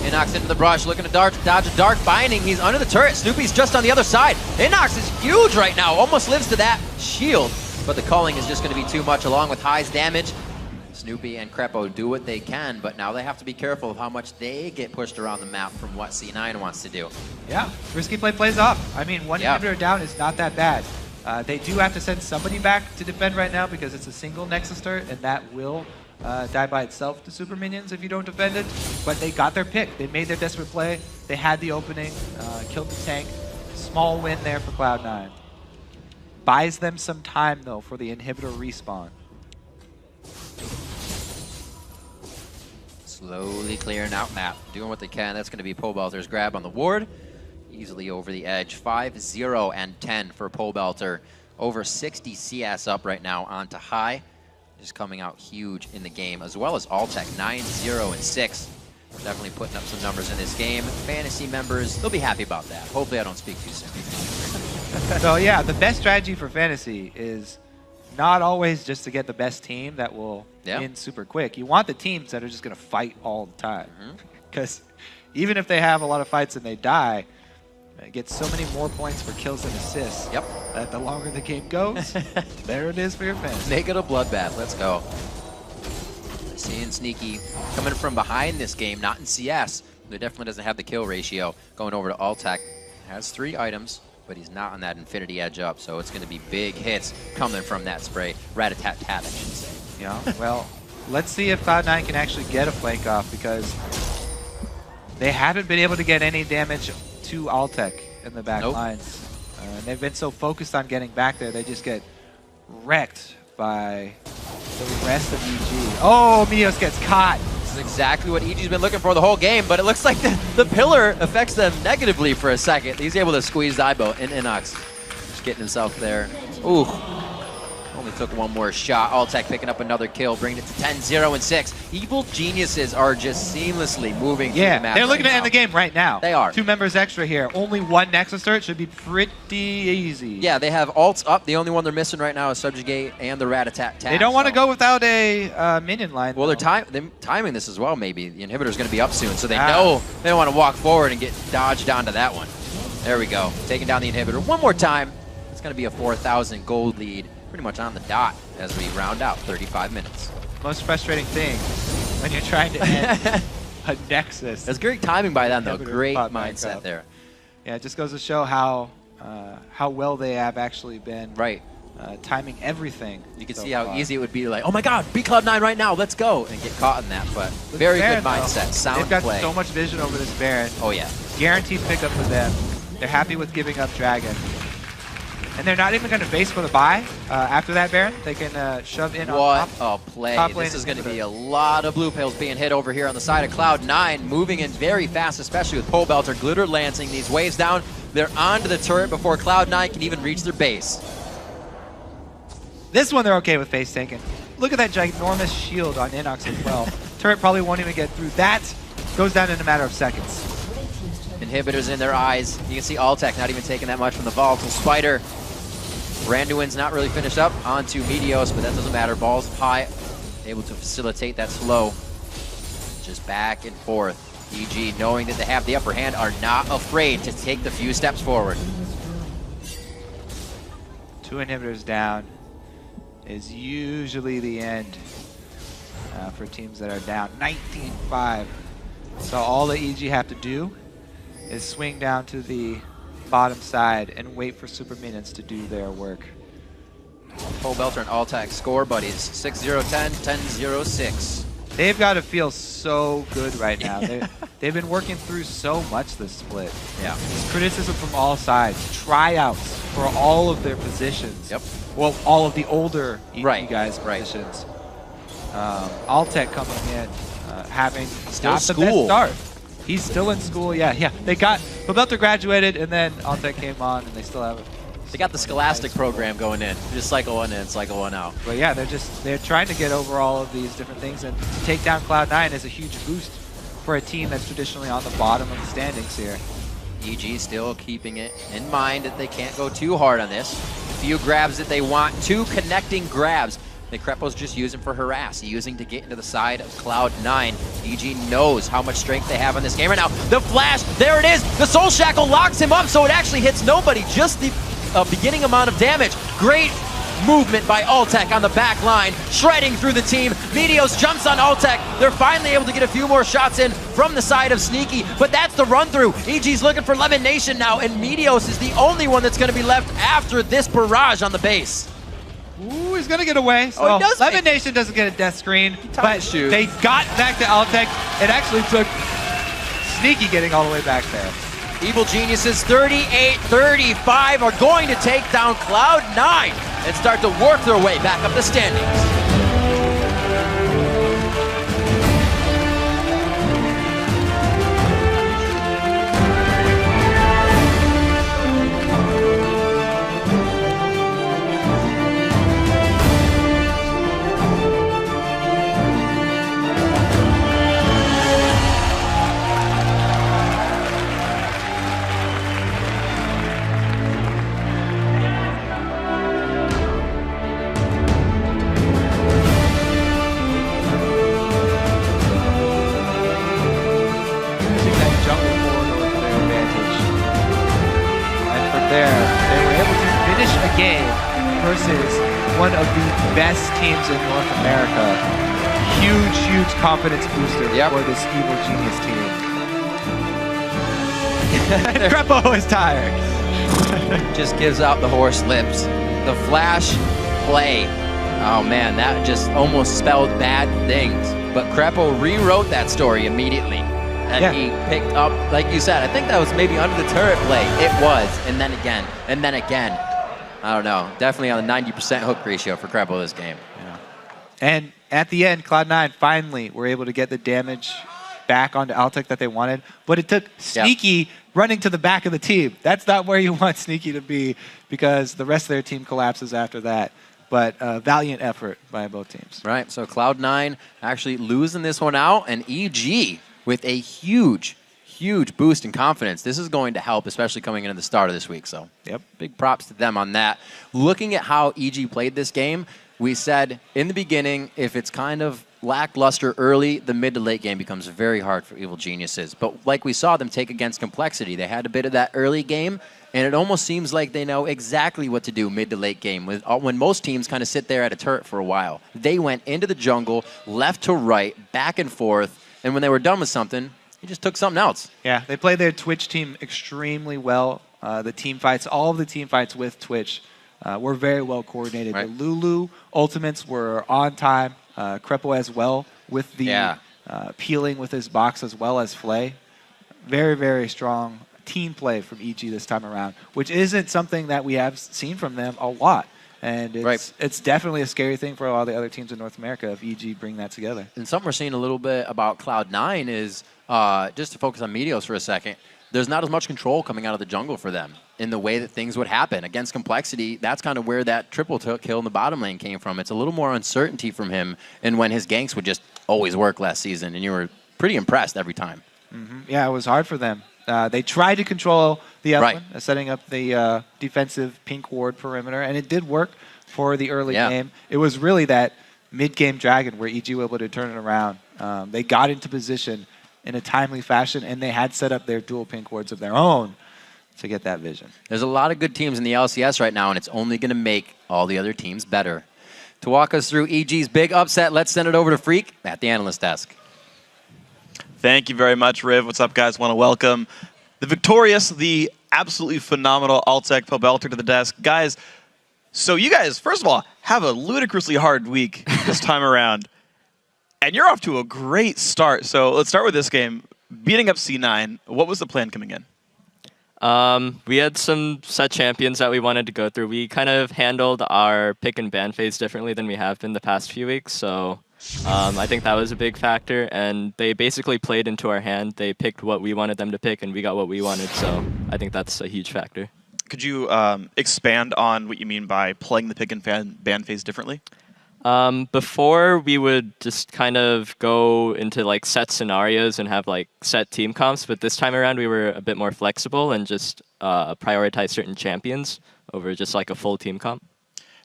Inox into the brush, looking to dodge a dark binding. He's under the turret. Snoopy's just on the other side. Inox is huge right now, almost lives to that shield, but the culling is just going to be too much along with High's damage. Snoopy and Crepo do what they can, but now they have to be careful of how much they get pushed around the map from what C9 wants to do. Yeah, risky play plays off. I mean, 1 inhibitor down is not that bad. They do have to send somebody back to defend right now because it's a single Nexus turret, and that will die by itself to super minions if you don't defend it. But they got their pick. They made their desperate play. They had the opening, killed the tank. Small win there for Cloud9. Buys them some time, though, for the inhibitor respawn. Slowly clearing out map, doing what they can. That's going to be Pobelter's grab on the ward. Easily over the edge. 5-0 and 10 for Pobelter. Over 60 CS up right now onto High. Just coming out huge in the game, as well as Altec, 9-0 and 6. Definitely putting up some numbers in this game. Fantasy members, they'll be happy about that. Hopefully I don't speak too soon. So yeah, the best strategy for Fantasy is not always just to get the best team that will win super quick. You want the teams that are just going to fight all the time. Because even if they have a lot of fights and they die, Gets so many more points for kills and assists. Yep. That the longer the game goes, there it is for your fans. Make it a bloodbath. Let's go. Seeing Sneaky coming from behind this game, not in CS. He definitely doesn't have the kill ratio. Going over to Altec. Has 3 items, but he's not on that Infinity Edge up, so it's going to be big hits coming from that spray. Rat-a-tat-tat, I should say. Yeah, well, let's see if Cloud9 can actually get a flank off, because they haven't been able to get any damage to Altec in the back lines. They've been so focused on getting back there, they just get wrecked by the rest of EG. Oh, Meteos gets caught. This is exactly what EG's been looking for the whole game, but it looks like the pillar affects them negatively for a second. He's able to squeeze Daibo and Inox. Just getting himself there. Ooh. Only took one more shot. Altec picking up another kill, bringing it to 10-0 and 6. Evil Geniuses are just seamlessly moving through the map. They're looking right to end the game right now. They are. 2 members extra here. Only 1 Nexus turret should be pretty easy. Yeah, they have ults up. The only one they're missing right now is Subjugate and the Rat-a-tat-tat. They don't want to go without a minion line. Well, they're timing this as well, maybe. The inhibitor's going to be up soon, so they know they don't want to walk forward and get dodged onto that one. There we go. Taking down the inhibitor one more time. It's going to be a 4,000 gold lead, pretty much on the dot as we round out 35 minutes. Most frustrating thing when you're trying to end a Nexus. That's great timing by them, though. Great mindset there. Yeah, it just goes to show how well they have actually been timing everything. You can see how easy it would be to, like, oh my god, beat Cloud9 right now, let's go, and get caught in that. But very good mindset, sound play. They've got play. so much vision over this Baron. Oh yeah. Guaranteed pickup for them. They're happy with giving up Dragon. And they're not even going to base for the buy after that Baron. They can shove in on top. What a play. This is going to be a lot of blue pills being hit over here on the side of Cloud9, moving in very fast, especially with Pole Belter, Glitter lancing these waves down. They're onto the turret before Cloud9 can even reach their base. This one they're okay with face taking. Look at that ginormous shield on Inox as well. Turret probably won't even get through. That goes down in a matter of seconds. Inhibitors in their eyes. You can see Altec not even taking that much from the volatile spider. Randuin's not really finished up onto Meteos, but that doesn't matter. Balls high, able to facilitate that slow. Just back and forth. EG, knowing that they have the upper hand, are not afraid to take the few steps forward. 2 inhibitors down is usually the end for teams that are down. 19-5. So all the EG have to do is swing down to the bottom side and wait for super minions to do their work. Pole Belter and Altec score buddies. 6-0-10, 10-0-6. They've got to feel so good right now. They've been working through so much this split. Yeah. There's criticism from all sides. Tryouts for all of their positions. Yep. Well, all of the older guys' positions. Altec coming in, having Still not the best start. He's still in school, yeah. They got, Belter graduated, and then Altec came on, and they still have it. They got the Scholastic program going in. Just cycle one in, cycle one out. But yeah, they're trying to get over all of these different things, and to take down Cloud9 is a huge boost for a team that's traditionally on the bottom of the standings here. EG still keeping it in mind that they can't go too hard on this. Few grabs that they want, 2 connecting grabs. Necrepo's just using for harass, using to get into the side of Cloud9. EG knows how much strength they have on this game right now. The flash, there it is! The Soul Shackle locks him up, so it actually hits nobody, just the beginning amount of damage. Great movement by Altec on the back line, shredding through the team. Meteos jumps on Altec. They're finally able to get a few more shots in from the side of Sneaky, but that's the run through. EG's looking for Lemon Nation now, and Meteos is the only one that's going to be left after this barrage on the base. Ooh, he's going to get away. So Lemon Nation doesn't get a death screen, but they got back to Altec. It actually took Sneaky getting all the way back there. Evil Geniuses 38-35 are going to take down Cloud9 and start to work their way back up the standings. there. They were able to finish a game versus one of the best teams in North America. Huge confidence booster for this Evil Genius team. And Crepo is tired. Just gives out the horse lips. The flash play. Oh man, that just almost spelled bad things. But Crepo rewrote that story immediately. And he picked up, like you said, I think that was maybe under the turret play. It was. And then again. And then again. I don't know. Definitely on a 90% hook ratio for Crepo this game. Yeah. And at the end, Cloud9 finally were able to get the damage back onto Altec that they wanted. But it took Sneaky running to the back of the team. That's not where you want Sneaky to be because the rest of their team collapses after that. But valiant effort by both teams. Right. So Cloud9 actually losing this one out. And EG with a huge boost in confidence. This is going to help, especially coming into the start of this week. So big props to them on that. Looking at how EG played this game, we said in the beginning, if it's kind of lackluster early, the mid to late game becomes very hard for Evil Geniuses. But like we saw them take against Complexity, they had a bit of that early game, and it almost seems like they know exactly what to do mid to late game. When most teams kind of sit there at a turret for a while. They went into the jungle, left to right, back and forth, and when they were done with something, they just took something else. Yeah, they played their Twitch team extremely well. The team fights, all of the team fights with Twitch were very well coordinated. The Lulu ultimates were on time. Crepo as well with the peeling with his box as well as Flay. Very strong team play from EG this time around, which isn't something that we have seen from them a lot. And it's definitely a scary thing for all the other teams in North America if EG bring that together. And something we're seeing a little bit about Cloud9 is, just to focus on Meteos for a second, there's not as much control coming out of the jungle for them in the way that things would happen. Against Complexity, that's kind of where that triple kill in the bottom lane came from. It's a little more uncertainty from him and when his ganks would just always work last season, and you were pretty impressed every time. Yeah, it was hard for them. They tried to control the Evelyn, setting up the defensive pink ward perimeter, and it did work for the early game. It was really that mid-game dragon where EG were able to turn it around. They got into position in a timely fashion, and they had set up their dual pink wards of their own to get that vision. There's a lot of good teams in the LCS right now, and it's only going to make all the other teams better. To walk us through EG's big upset, let's send it over to Freak at the analyst desk. Thank you very much, Riv. What's up, guys? Want to welcome the victorious, the absolutely phenomenal Altec Pobelter to the desk. Guys, so you guys, first of all, have a ludicrously hard week this time around. And you're off to a great start. So let's start with this game. Beating up C9, what was the plan coming in? We had some set champions that we wanted to go through. We kind of handled our pick and ban phase differently than we have been the past few weeks. So I think that was a big factor. And they basically played into our hand. They picked what we wanted them to pick, and we got what we wanted. So I think that's a huge factor. Could you expand on what you mean by playing the pick and ban phase differently? Before, we would just kind of go into like set scenarios and have like set team comps, but this time around we were a bit more flexible and just prioritize certain champions over just like a full team comp.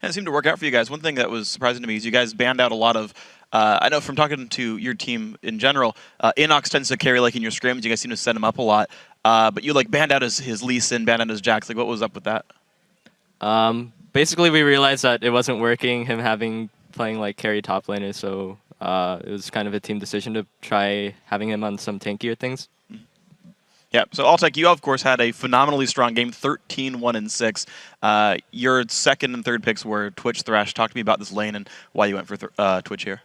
And it seemed to work out for you guys. One thing that was surprising to me is you guys banned out a lot of, I know from talking to your team in general, Inox tends to carry like in your scrims, you guys seem to set him up a lot, but you like banned out his Lee Sin, banned out his Jax. Like what was up with that? Basically we realized that it wasn't working, him playing like carry top laner, so it was kind of a team decision to try having him on some tankier things. Yeah, so Altec, you of course had a phenomenally strong game, 13-1-6. Your second and third picks were Twitch, Thresh. Talk to me about this lane and why you went for Twitch here.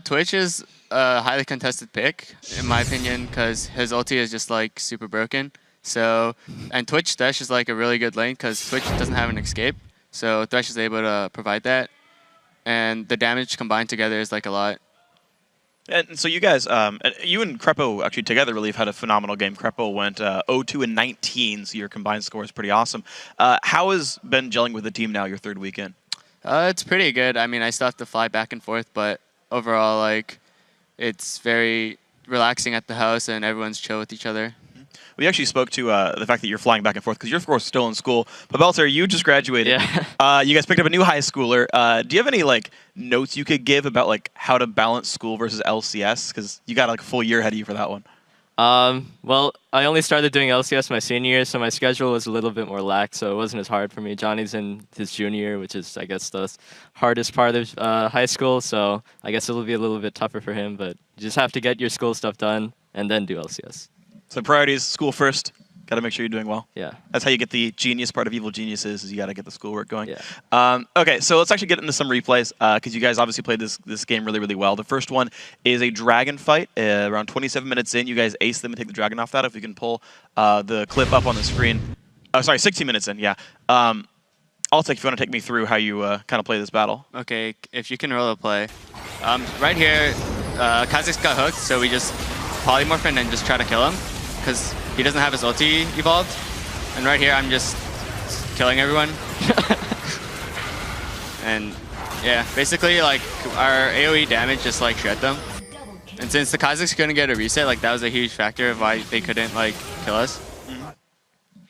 Twitch is a highly contested pick, in my opinion, because his ulti is just like super broken. So, and Twitch Thresh is like a really good lane because Twitch doesn't have an escape. So Thresh is able to provide that. And the damage combined together is like a lot. And so you guys, you and Crepo actually together really have had a phenomenal game. Crepo went 0-2-19, so your combined score is pretty awesome. How has been gelling with the team now, your third weekend? It's pretty good. I mean, I still have to fly back and forth, but overall, like, it's very relaxing at the house and everyone's chill with each other. We actually spoke to the fact that you're flying back and forth because you're, of course, still in school. But Belter, you just graduated. Yeah. You guys picked up a new high schooler. Do you have any like notes you could give about like how to balance school versus LCS? Because you got like a full year ahead of you for that one. Well, I only started doing LCS my senior year, so my schedule was a little bit more lax, so it wasn't as hard for me. Johnny's in his junior year, which is, I guess, the hardest part of high school, so I guess it'll be a little bit tougher for him, but you just have to get your school stuff done and then do LCS. So priorities, school first. Got to make sure you're doing well. Yeah. That's how you get the genius part of Evil Geniuses, is you got to get the schoolwork going. Yeah. Okay, so let's actually get into some replays, because you guys obviously played this game really, really well. The first one is a dragon fight. Around 27 minutes in, you guys ace them and take the dragon off that. If we can pull the clip up on the screen. Oh, sorry, 16 minutes in, yeah. I'll take if you want to take me through how you kind of play this battle. Okay, if you can roll a play. Right here, Kha'Zix got hooked, so we just polymorph in and just try to kill him, because he doesn't have his ulti evolved. And right here, I'm just killing everyone. And yeah, basically, like, our AoE damage just, like, shred them. And since the Kha'Zix couldn't get a reset, like, that was a huge factor of why they couldn't, like, kill us.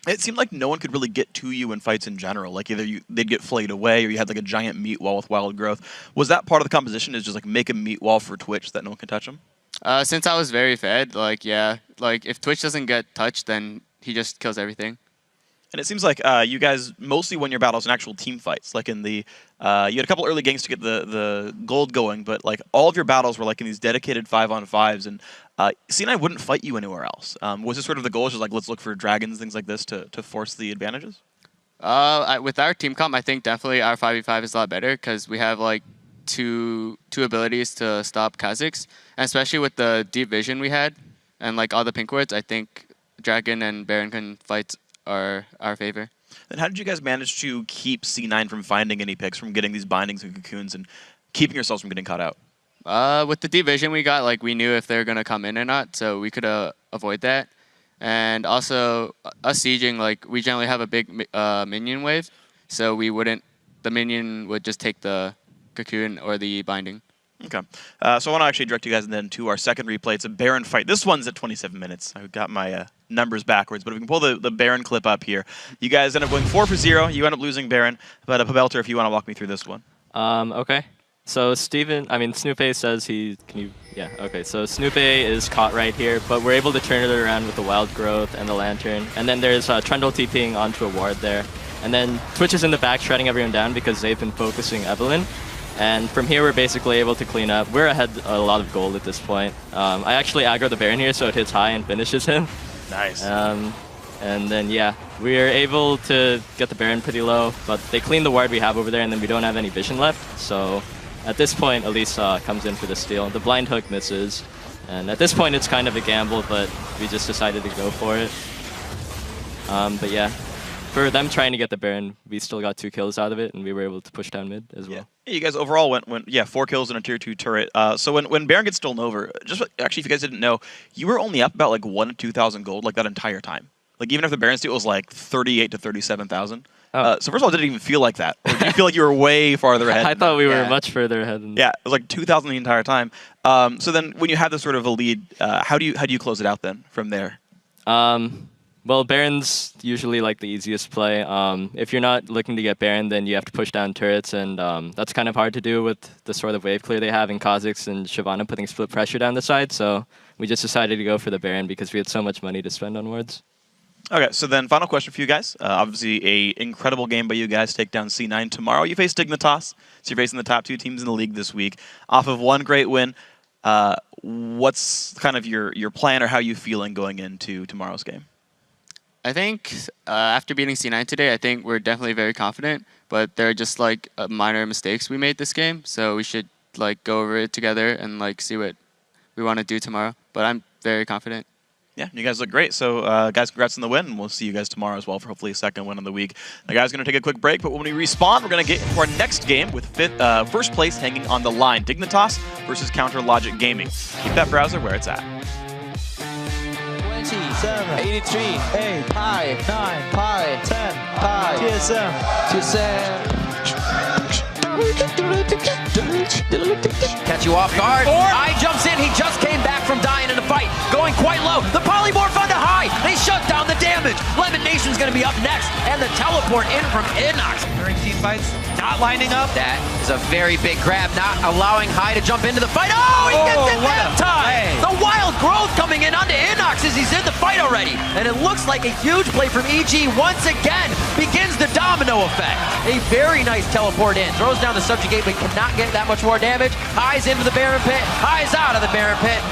It seemed like no one could really get to you in fights in general. Like, either they'd get flayed away, or you had, like, a giant meat wall with wild growth. Was that part of the composition, is just, like, make a meat wall for Twitch so that no one can touch them? Since I was very fed, like, yeah, like, if Twitch doesn't get touched, then he just kills everything. And it seems like you guys mostly won your battles in actual team fights. Like in the, you had a couple early games to get the gold going, but like all of your battles were like in these dedicated 5-on-5s, and C9 wouldn't fight you anywhere else. Was this sort of the goal, just like let's look for dragons, things like this to force the advantages? With our team comp, I think definitely our 5v5 is a lot better, because we have like two abilities to stop Kha'Zix, and especially with the deep vision we had and like all the pink wards, I think Dragon and Baron can fight our favor. Then how did you guys manage to keep C9 from finding any picks, from getting these bindings and cocoons, and keeping yourselves from getting caught out? With the deep vision we got, like, we knew if they're gonna come in or not, so we could avoid that. And also us sieging, like, we generally have a big minion wave, so the minion would just take the cocoon or the binding. Okay. So I want to actually direct you guys then to our second replay. It's a Baron fight. This one's at 27 minutes. I got my numbers backwards, but if we can pull the Baron clip up here. You guys end up going 4 for 0. You end up losing Baron. But Pabelter, if you want to walk me through this one. Okay. So Snoopay says yeah, okay. So Snoopay is caught right here, but we're able to turn it around with the wild growth and the lantern. And then there's Trundle TPing onto a ward there. And then Twitch is in the back shredding everyone down because they've been focusing Evelynn. And from here, we're basically able to clean up. We're ahead a lot of gold at this point. I actually aggro the Baron here, so it hits high and finishes him. Nice. And then, yeah, we're able to get the Baron pretty low, but they clean the ward we have over there, and then we don't have any vision left. So at this point, Elise comes in for the steal. The blind hook misses. And at this point, it's kind of a gamble, but we just decided to go for it. But yeah, for them trying to get the Baron, we still got 2 kills out of it, and we were able to push down mid as well. Yeah, you guys overall went 4 kills in a tier 2 turret. So when Baron gets stolen over, actually, if you guys didn't know, you were only up about like 1,000 to 2,000 gold like that entire time. Like even if the Baron steal was like 38 to 37,000. So first of all, it didn't even feel like that. Or did you feel like you were way farther ahead? I thought we were much further ahead. Yeah, it was like 2,000 the entire time. So then when you have this sort of a lead, how do you close it out then from there? Well, Baron's usually like the easiest play. If you're not looking to get Baron, then you have to push down turrets, and that's kind of hard to do with the sort of wave clear they have in Kha'Zix and Shyvana putting split pressure down the side. So we just decided to go for the Baron because we had so much money to spend on wards. Okay, so then final question for you guys. Obviously, a incredible game by you guys. Take down C9 tomorrow. You face Dignitas, so you're facing the top 2 teams in the league this week. Off of one great win, what's kind of your plan, or how you feeling going into tomorrow's game? I think after beating C9 today, I think we're definitely very confident, but there are just like minor mistakes we made this game, so we should like go over it together and like see what we want to do tomorrow. But I'm very confident. Yeah, you guys look great. So, guys, congrats on the win, and we'll see you guys tomorrow as well for hopefully a second win of the week. The guys are going to take a quick break, but when we respawn, we're going to get into our next game with first place hanging on the line. Dignitas versus Counter Logic Gaming. Keep that browser where it's at. 7, 83, 8, pi, 9, pi, 10, pi, TSM. Catch you off guard. I jumps in. He just came back from dying in a fight. Going quite low. The polymorph onto high. They shut down the damage. Lemon Nation's going to be up next. And the teleport in from Inox. During team fights, not lining up. That is a very big grab. Not allowing High to jump into the fight. Oh, he gets it that time. The wild growth coming in onto Inox. and it looks like a huge play from EG once again begins the domino effect. A very nice teleport in, throws down the subjugate, but cannot get that much more damage. Highs into the Baron Pit, highs out of the Baron Pit.